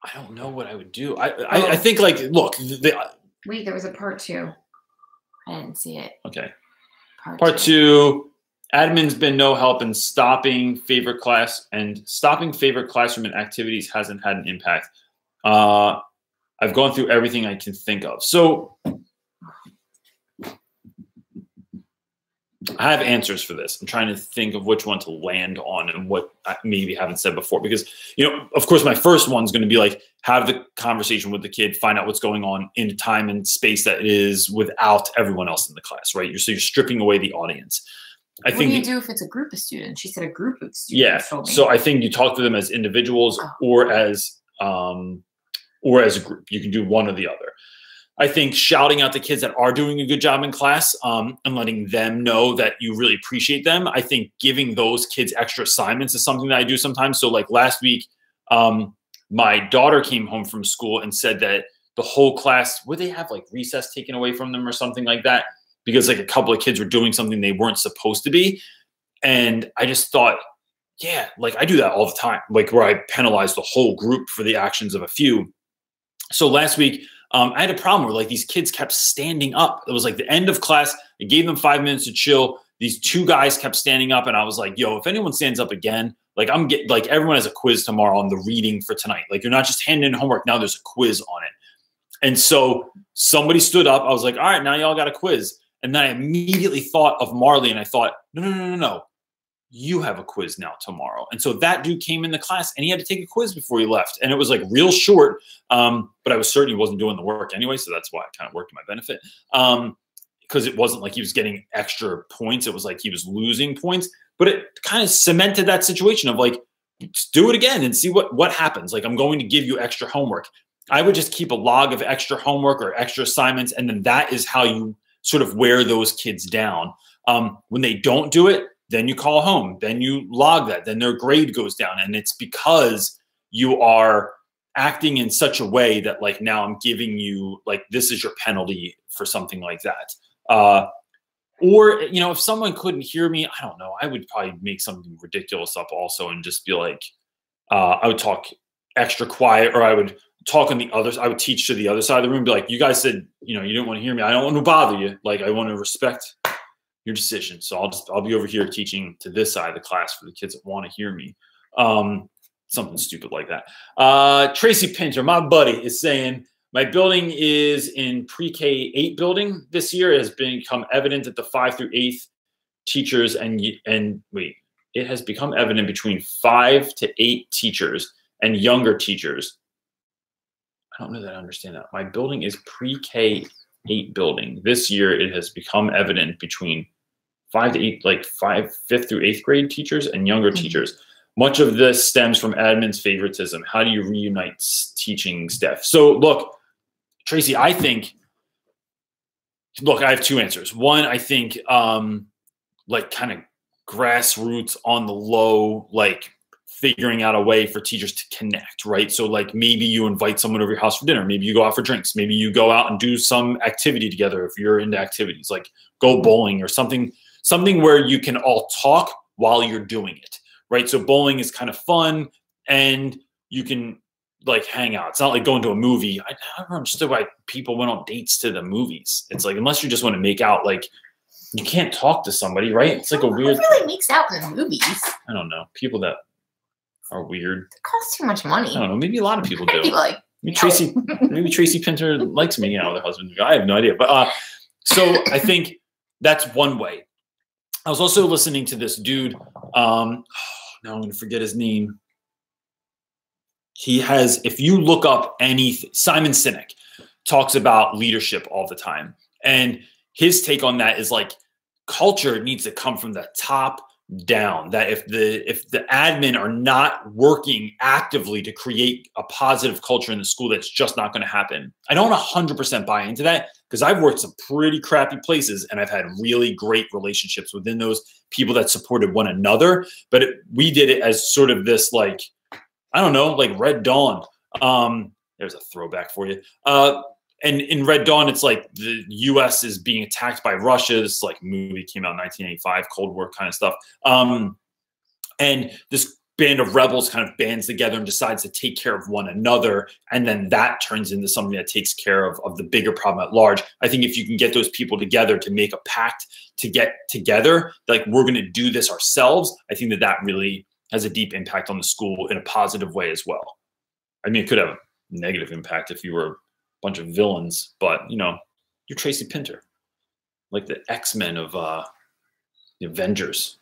I don't know what I would do. I think like, look. Wait, there was a part 2. I didn't see it. Okay. Part 2. Admin's been no help in stopping favorite classroom and activities hasn't had an impact. I've gone through everything I can think of. So I have answers for this. I'm trying to think of which one to land on and what I maybe haven't said before, because, of course, my first one's going to be like, have the conversation with the kid, find out what's going on in time and space that is without everyone else in the class, right? So you're stripping away the audience. What do you do if it's a group of students? She said a group of students. Yeah. So I think you talk to them as individuals or as a group. You can do one or the other. I think shouting out the kids that are doing a good job in class and letting them know that you really appreciate them. I think giving those kids extra assignments is something that I do sometimes. So like last week, my daughter came home from school and said that the whole class, would they have like recess taken away from them or something like that? Because like a couple of kids were doing something they weren't supposed to be. And I just thought, yeah, like I do that all the time, like where I penalize the whole group for the actions of a few. So last week, I had a problem where like these kids kept standing up. It was like the end of class. I gave them 5 minutes to chill. These two guys kept standing up, and I was like, yo, if anyone stands up again, like everyone has a quiz tomorrow on the reading for tonight. Like you're not just handing in homework. Now there's a quiz on it. And so somebody stood up. I was like, all right, now y'all got a quiz. And then I immediately thought of Marley, and I thought, no. You have a quiz now tomorrow. And so that dude came in the class and he had to take a quiz before he left. And it was like real short, but I was certain he wasn't doing the work anyway. So that's why it kind of worked to my benefit. Because it wasn't like he was getting extra points. It was like he was losing points, but it kind of cemented that situation of like, let's do it again and see what happens. Like, I'm going to give you extra homework. I would just keep a log of extra homework or extra assignments. And then that is how you sort of wear those kids down. When they don't do it, then you call home, then you log that, then their grade goes down. And it's because you are acting in such a way that like, now I'm giving you like, this is your penalty for something like that. Or, if someone couldn't hear me, I don't know, I would probably make something ridiculous up also and just be like, I would talk extra quiet, or I would talk on the other, I would teach to the other side of the room, be like, you guys said, you didn't want to hear me. I don't want to bother you. Like, I want to respect your decision. So I'll be over here teaching to this side of the class for the kids that want to hear me. Something stupid like that. Tracy Pinter, my buddy, is saying, my building is in pre-K 8 building this year. It has become evident that the 5th through 8th teachers it has become evident between 5 to 8 teachers and younger teachers. I don't know that I understand that. My building is pre-K 8 building. This year, it has become evident between 5 to 8, like 5th through 8th grade teachers and younger teachers. Much of this stems from admin's favoritism. How do you reunite teaching staff? So look, Tracy, I have 2 answers. One, I think like kind of grassroots on the low, like figuring out a way for teachers to connect, right? So like maybe you invite someone over your house for dinner. Maybe you go out for drinks. Maybe you go out and do some activity together if you're into activities, like go bowling or something where you can all talk while you're doing it, right? So bowling is kind of fun and you can like hang out. It's not like going to a movie. I don't understand why people went on dates to the movies. It's like, unless you just want to make out, like you can't talk to somebody, right? It's like a weird. Who really makes out in the movies? I don't know. People that are weird. It costs too much money. I don't know. Maybe a lot of people do. Like, maybe Tracy Pinter likes making out with her husband. I have no idea. But so I think that's one way. I was also listening to this dude. Now I'm going to forget his name. He has, if you look up Simon Sinek talks about leadership all the time. And his take on that is like culture needs to come from the top down. That if the admin are not working actively to create a positive culture in the school, that's just not going to happen. I don't 100% buy into that because I've worked some pretty crappy places and I've had really great relationships within those people that supported one another. But we did it as sort of this like, I don't know, like Red Dawn. There's a throwback for you. And in Red Dawn, it's like the U.S. is being attacked by Russia. This like movie came out in 1985, Cold War kind of stuff. And this band of rebels kind of bands together and decides to take care of one another. And then that turns into something that takes care of the bigger problem at large. I think if you can get those people together to make a pact to get together, like we're going to do this ourselves, I think that really has a deep impact on the school in a positive way as well. I mean, it could have a negative impact if you were a bunch of villains, but you're Tracy Pinter, like the X-Men of The Avengers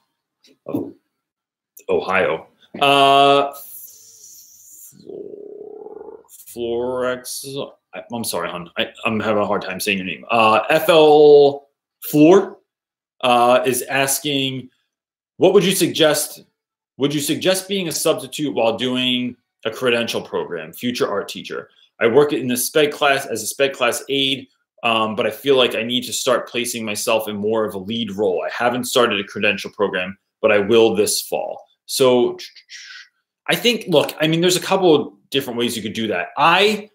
of Ohio. Florex. I'm sorry, hon. I'm having a hard time saying your name. FL Floor is asking, what would you suggest? Would you suggest being a substitute while doing a credential program? Future art teacher. I work in the sped class as a sped class aide, but I feel like I need to start placing myself in more of a lead role. I haven't started a credential program, but I will this fall. So I think, look, I mean, there's a couple of different ways you could do that. I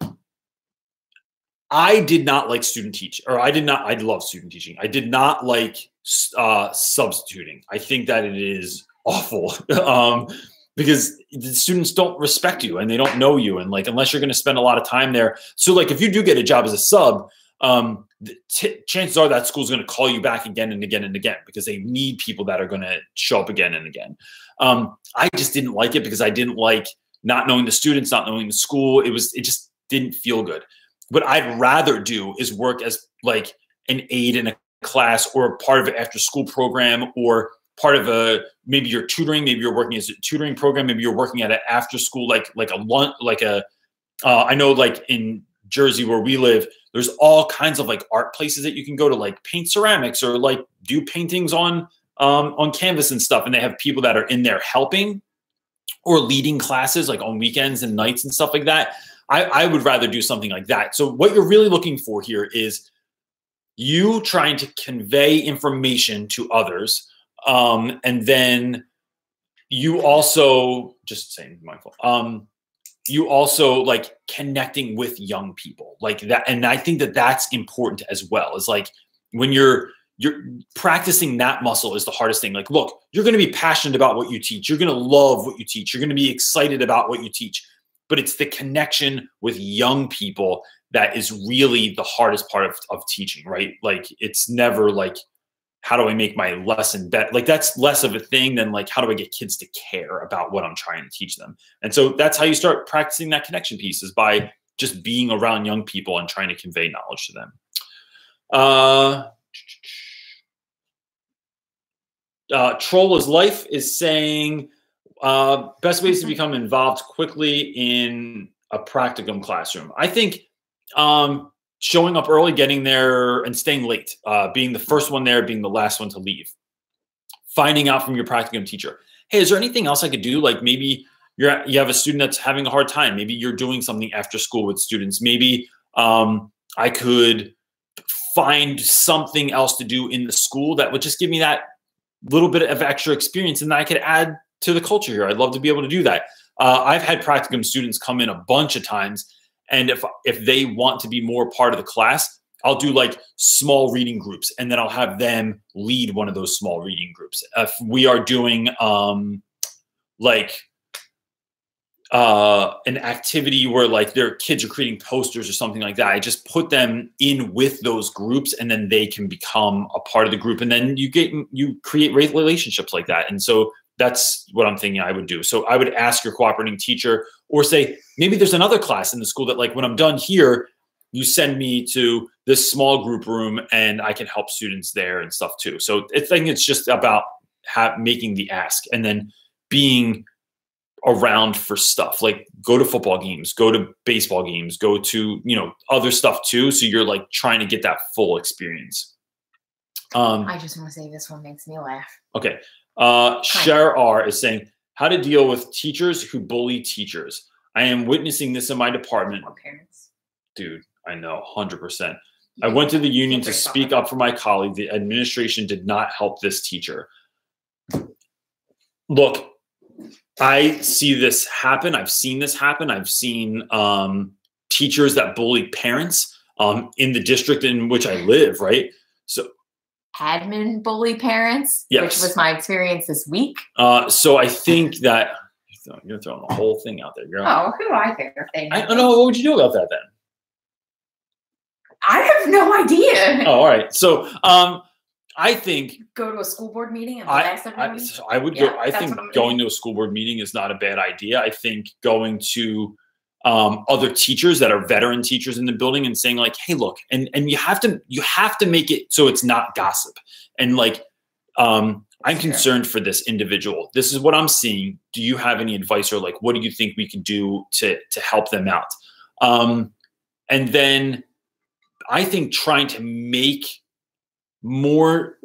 did not like student teaching, or I love student teaching. I did not like substituting. I think that it is awful because the students don't respect you and they don't know you. And like, unless you're going to spend a lot of time there. So like, if you do get a job as a sub, chances are that school's going to call you back again and again and again because they need people that are going to show up again and again. I just didn't like it because I didn't like not knowing the students, not knowing the school. It just didn't feel good. What I'd rather do is work as like an aide in a class or part of an after school program or part of maybe you're tutoring, maybe you're working as a tutoring program, maybe you're working at an after school, I know like in Jersey where we live, there's all kinds of like art places that you can go to, like paint ceramics or like do paintings on canvas and stuff. And they have people that are in there helping or leading classes like on weekends and nights and stuff like that. I would rather do something like that. So what you're really looking for here is you trying to convey information to others. And then you also, just saying mindful, you also like connecting with young people like that. And I think that that's important as well. Is like when you're practicing that muscle is the hardest thing. Like, look, you're going to be passionate about what you teach. You're going to love what you teach. You're going to be excited about what you teach. But it's the connection with young people that is really the hardest part of teaching, right? Like, it's never like, how do I make my lesson better? Like, that's less of a thing than like, how do I get kids to care about what I'm trying to teach them? And so that's how you start practicing that connection piece, is by just being around young people and trying to convey knowledge to them. Troll is Life is saying, best ways to become involved quickly in a practicum classroom. I think showing up early, getting there, and staying late, being the first one there, being the last one to leave. Finding out from your practicum teacher, hey, is there anything else I could do? Like maybe you have a student that's having a hard time. Maybe you're doing something after school with students. Maybe I could find something else to do in the school that would just give me that little bit of extra experience and that I could add to the culture here. I'd love to be able to do that. I've had practicum students come in a bunch of times, and if they want to be more part of the class, I'll do like small reading groups, and then I'll have them lead one of those small reading groups. If we are doing an activity where like their kids are creating posters or something like that, I just put them in with those groups, and then they can become a part of the group, and then you create relationships like that. And so that's what I'm thinking I would do. So I would ask your cooperating teacher, or say, maybe there's another class in the school that like, when I'm done here, you send me to this small group room and I can help students there and stuff too. So I think it's just about making the ask and then being around for stuff, like go to football games, go to baseball games, go to, other stuff too. So you're like trying to get that full experience. I just want to say this one makes me laugh. Okay. Cher R is saying, how to deal with teachers who bully teachers. I am witnessing this in my department. Or parents. Dude, I know, 100%. I went to the union to speak up for my colleague. The administration did not help this teacher. Look, I see this happen. I've seen this happen. I've seen teachers that bully parents in the district in which I live, right? So admin bully parents, yes, which was my experience this week. So I think that you're throwing the whole thing out there. Who do I care? I don't know. What would you do about that then? I have no idea. Oh, all right. So I think go to a school board meeting and blast everybody. I would go. I think going to a school board meeting is not a bad idea. I think going to other teachers that are veteran teachers in the building and saying like, hey, look, and you have to make it so it's not gossip. And like, I'm concerned for this individual. This is what I'm seeing. Do you have any advice, or like, what do you think we can do to help them out? And then I think trying to make more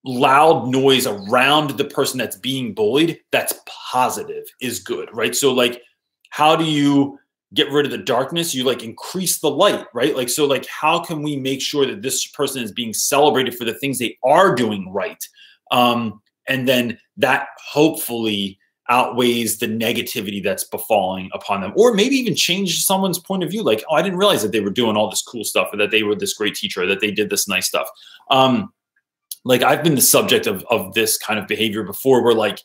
loud noise around the person that's being bullied that's positive is good, right? So like, how do you get rid of the darkness? You like increase the light, right? Like, so like, how can we make sure that this person is being celebrated for the things they are doing right? And then that hopefully outweighs the negativity that's befalling upon them, or maybe even change someone's point of view. Like, oh, I didn't realize that they were doing all this cool stuff, or that they were this great teacher, or that they did this nice stuff. Like I've been the subject of this kind of behavior before, where like,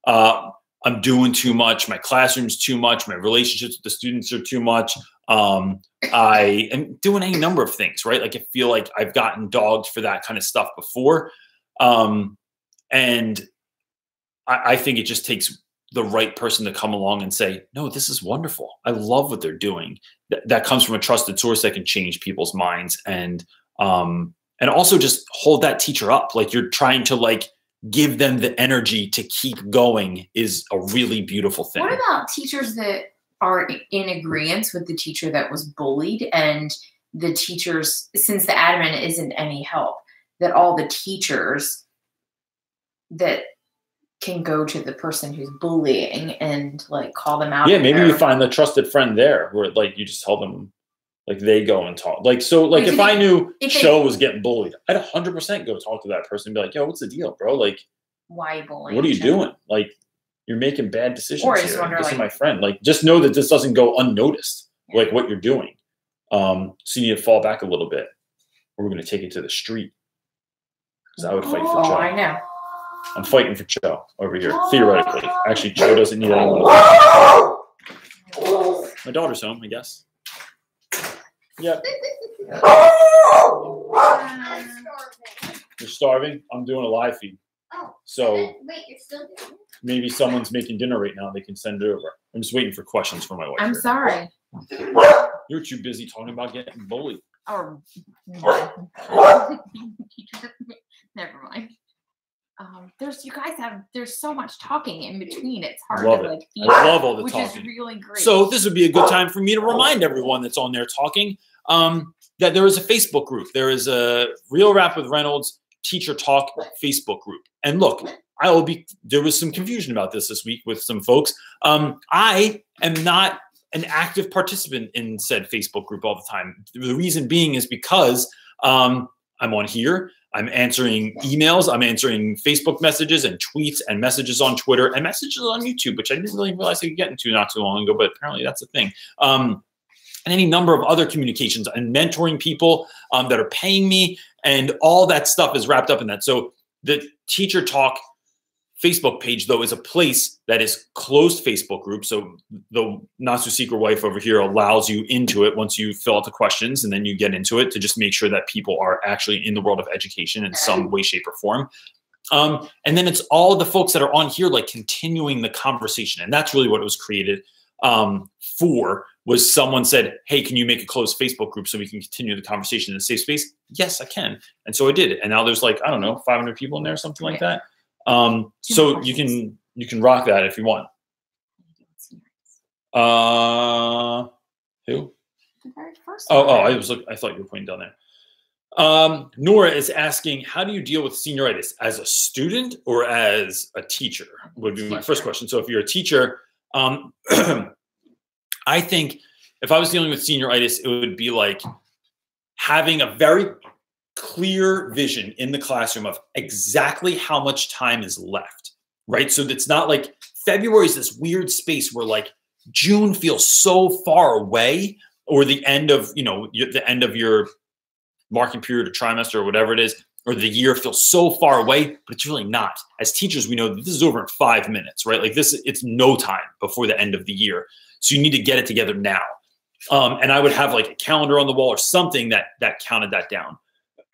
I'm doing too much. My classroom's too much. My relationships with the students are too much. I am doing any number of things, right? Like I feel like I've gotten dogged for that kind of stuff before. And I think it just takes the right person to come along and say, no, this is wonderful. I love what they're doing. That comes from a trusted source that can change people's minds. And also just hold that teacher up. Like you're trying to like give them the energy to keep going is a really beautiful thing. What about teachers that are in agreement with the teacher that was bullied, and the teachers, since the admin isn't any help, that all the teachers that can go to the person who's bullying and like call them out? Yeah, maybe you find the trusted friend there, where like you just tell them, like they go and talk. Like, so like if I knew Show was getting bullied, I'd 100% go talk to that person and be like, yo, what's the deal, bro? Like, why are you bullying? What are you doing? Like, you're making bad decisions or here. Wonder, this like, is my friend. Like, just know that this doesn't go unnoticed, like what you're doing. So you need to fall back a little bit, or we're going to take it to the street. Because I would fight for Joe. I know. I'm fighting for Joe over here, theoretically. Actually, Joe doesn't need anyone. My daughter's home, I guess. Yeah. You're starving? I'm doing a live feed. Oh. So wait, you're still doing it? Maybe someone's making dinner right now. They can send it over. I'm just waiting for questions from my wife. I'm sorry. You're too busy talking about getting bullied. Or never mind. There's so much talking in between. It's hard love to it. like feel, I love all the which talking. Is really great. So this would be a good time for me to remind everyone that's on there talking that there is a Facebook group. There is a Real Rap with Reynolds Teacher Talk Facebook group. And look, there was some confusion about this week with some folks. I am not an active participant in said Facebook group all the time. The reason being is because I'm on here. I'm answering emails. I'm answering Facebook messages and tweets and messages on Twitter and messages on YouTube, which I didn't really realize I could get into not too long ago, but apparently that's a thing. And any number of other communications and mentoring people that are paying me, and all that stuff is wrapped up in that. So the Teacher Talk Facebook page, though, is a place that is closed Facebook group. So the Not So Secret Wife over here allows you into it once you fill out the questions, and then you get into it to just make sure that people are actually in the world of education in some way, shape, or form. And then it's all the folks that are on here, like continuing the conversation. And that's really what it was created for. Was someone said, hey, can you make a closed Facebook group so we can continue the conversation in a safe space? Yes, I can. And so I did. And now there's like, I don't know, 500 people in there, something like that. So you can rock that if you want. Who? The very first I thought you were pointing down there. Nora is asking, how do you deal with senioritis as a student or as a teacher? Would be my first question. So if you're a teacher, I think if I was dealing with senioritis, it would be like having a very clear vision in the classroom of exactly how much time is left, right? So it's not like February is this weird space where like June feels so far away, or the end of, the end of your marking period or trimester or whatever it is, or the year feels so far away, but it's really not. As teachers, we know that this is over in 5 minutes, right? Like this, it's no time before the end of the year. So you need to get it together now. And I would have like a calendar on the wall or something that counted that down.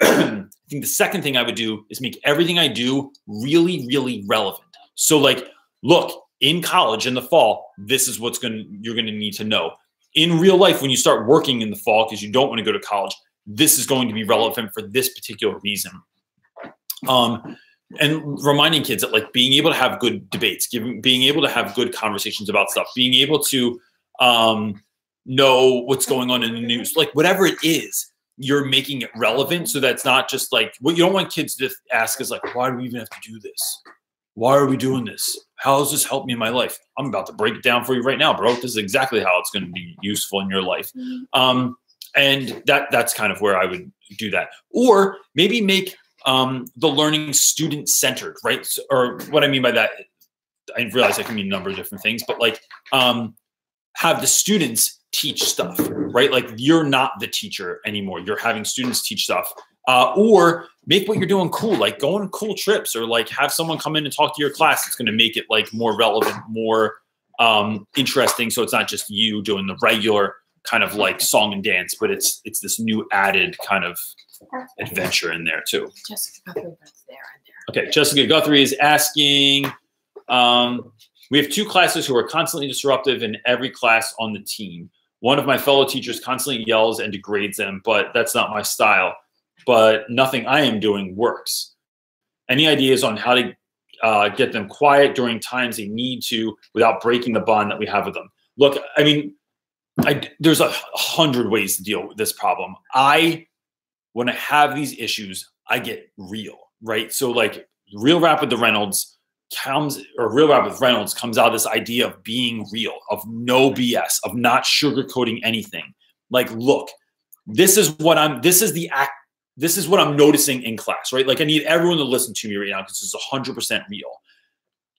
I think the second thing I would do is make everything I do really, really relevant. So like, look, in college in the fall, this is what you're going to need to know. In real life, when you start working in the fall, because you don't want to go to college, this is going to be relevant for this particular reason. and reminding kids that like being able to have good debates, being able to have good conversations about stuff, being able to know what's going on in the news, like whatever it is, you're making it relevant. So that's not just like, what you don't want kids to ask is like, why do we even have to do this? Why are we doing this? How does this help me in my life? I'm about to break it down for you right now, bro. This is exactly how it's going to be useful in your life. And that's kind of where I would do that. Or maybe make the learning student-centered, right? So, or what I mean by that, I realize I can mean a number of different things, but like have the students teach stuff, right? Like you're not the teacher anymore. You're having students teach stuff. Or make what you're doing cool, like go on cool trips, or like have someone come in and talk to your class. It's going to make it like more relevant, more interesting. So it's not just you doing the regular kind of like song and dance, but it's this new added kind of adventure in there too. Jessica Guthrie, that's there and there. Okay, Jessica Guthrie is asking, we have 2 classes who are constantly disruptive in every class on the team. One of my fellow teachers constantly yells and degrades them, but that's not my style. But nothing I am doing works. Any ideas on how to get them quiet during times they need to without breaking the bond that we have with them? Look, I mean, there's 100 ways to deal with this problem. When I have these issues, I get real, right? So like Real Rap with Reynolds comes out of this idea of being real, of no BS, of not sugarcoating anything. Like, look, this is what I'm noticing in class, right? Like I need everyone to listen to me right now because this is 100% real.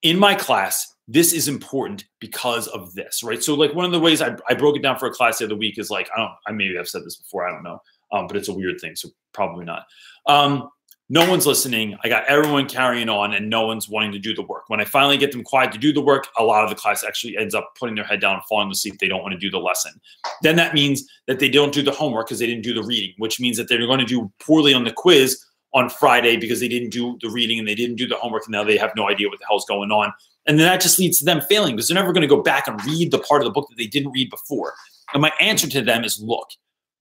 In my class, this is important because of this, right? So like one of the ways I broke it down for a class the other week is like, maybe I've said this before, I don't know. But it's a weird thing, so probably not. No one's listening. I got everyone carrying on and no one's wanting to do the work. When I finally get them quiet to do the work, a lot of the class actually ends up putting their head down and falling asleep. They don't want to do the lesson. Then that means that they don't do the homework because they didn't do the reading, which means that they're going to do poorly on the quiz on Friday because they didn't do the reading and they didn't do the homework, and now they have no idea what the hell's going on. And then that just leads to them failing because they're never going to go back and read the part of the book that they didn't read before. And my answer to them is, look,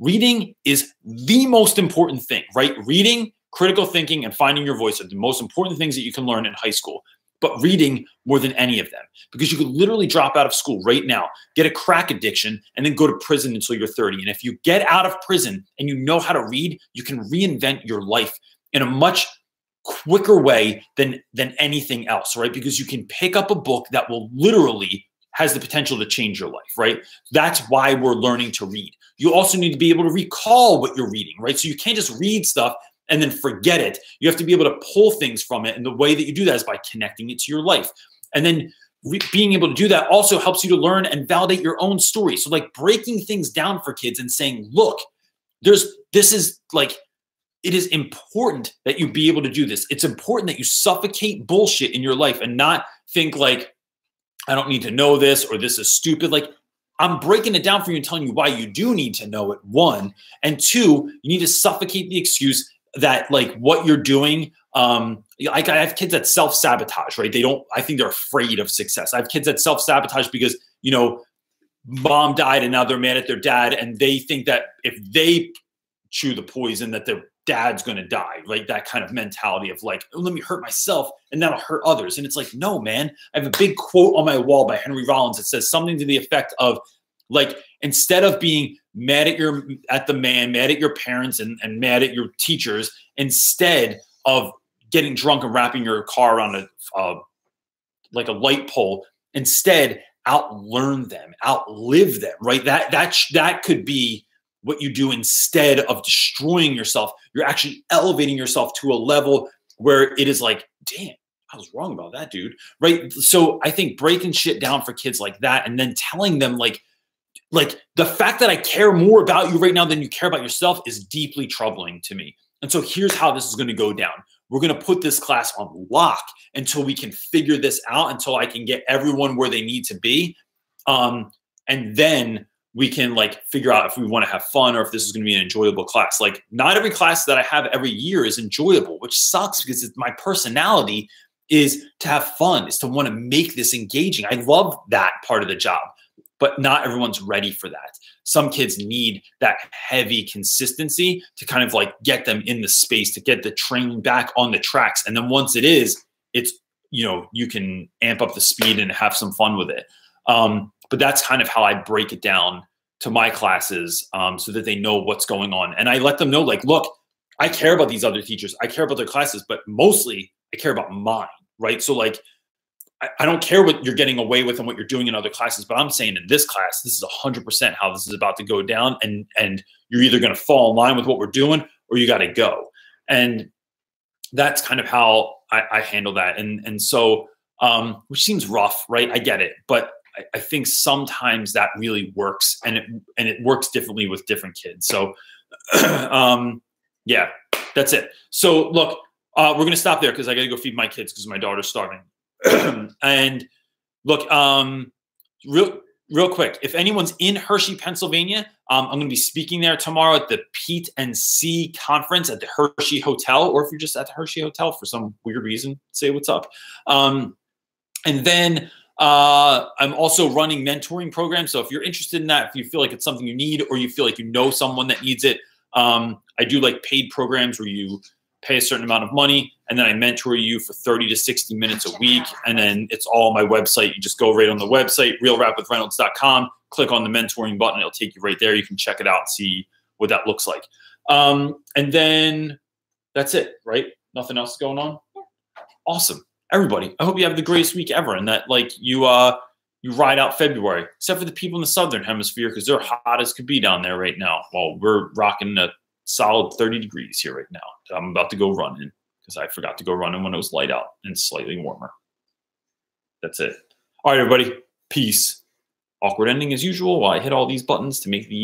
reading is the most important thing, right? Reading, critical thinking, and finding your voice are the most important things that you can learn in high school. But reading more than any of them, because you could literally drop out of school right now, get a crack addiction, and then go to prison until you're 30. And if you get out of prison and you know how to read, you can reinvent your life in a much quicker way than anything else, right? Because you can pick up a book that will literally has the potential to change your life, right? That's why we're learning to read. You also need to be able to recall what you're reading, right? So you can't just read stuff and then forget it. You have to be able to pull things from it. And the way that you do that is by connecting it to your life. And then being able to do that also helps you to learn and validate your own story. So like breaking things down for kids and saying, look, it is important that you be able to do this. It's important that you suffocate bullshit in your life and not think like, I don't need to know this, or this is stupid. Like, I'm breaking it down for you and telling you why you do need to know it, 1. And 2, you need to suffocate the excuse that like what you're doing. Like I have kids that self-sabotage, right? I think they're afraid of success. I have kids that self-sabotage because, mom died and now they're mad at their dad. And they think that if they chew the poison that their dad's going to die, like that kind of mentality of like, oh, let me hurt myself and that'll hurt others. And it's like, no, man, I have a big quote on my wall by Henry Rollins. It says something to the effect of like, instead of being mad at the man, mad at your parents and mad at your teachers, instead of getting drunk and wrapping your car around like a light pole, instead outlearn them, outlive them, right? That could be what you do. Instead of destroying yourself, you're actually elevating yourself to a level where it is like, damn, I was wrong about that, dude. Right. So I think breaking shit down for kids like that, and then telling them like the fact that I care more about you right now than you care about yourself is deeply troubling to me. And so here's how this is going to go down. We're going to put this class on lock until we can figure this out, until I can get everyone where they need to be. And then we can like figure out if we want to have fun or if this is going to be an enjoyable class. Like not every class that I have every year is enjoyable, which sucks because my personality is to have fun, is to want to make this engaging. I love that part of the job. but not everyone's ready for that. Some kids need that heavy consistency to kind of like get them in the space, to get the train back on the tracks. And then once it is, it's, you know, you can amp up the speed and have some fun with it. But that's kind of how I break it down to my classes, so that they know what's going on. And I let them know, like, look, I care about these other teachers. I care about their classes, but mostly I care about mine, right? So like, I don't care what you're getting away with and what you're doing in other classes, but I'm saying in this class, this is 100% how this is about to go down. And you're either going to fall in line with what we're doing or you got to go. And that's kind of how I handle that. And so, which seems rough, right? I get it. But I think sometimes that really works, and it works differently with different kids. So, yeah, that's it. So look, we're going to stop there because I got to go feed my kids because my daughter's starving. And look, real quick, if anyone's in Hershey, Pennsylvania, I'm going to be speaking there tomorrow at the Pete and C conference at the Hershey Hotel, or if you're just at the Hershey Hotel for some weird reason, say what's up. And then I'm also running mentoring programs. So if you're interested in that, if you feel like it's something you need, or you feel like you know someone that needs it, I do like paid programs where you pay a certain amount of money, and then I mentor you for 30 to 60 minutes a week. And then it's all on my website. You just go right on the website, realrapwithreynolds.com, click on the mentoring button. It'll take you right there. You can check it out and see what that looks like. And then that's it, right? Nothing else going on? Awesome. Everybody, I hope you have the greatest week ever, and that like you ride out February, except for the people in the Southern Hemisphere, because they're hot as could be down there right now. Well, we're rocking a solid 30 degrees here right now. I'm about to go running because I forgot to go running when it was light out and slightly warmer. That's it. All right, everybody. Peace. Awkward ending as usual while I hit all these buttons to make the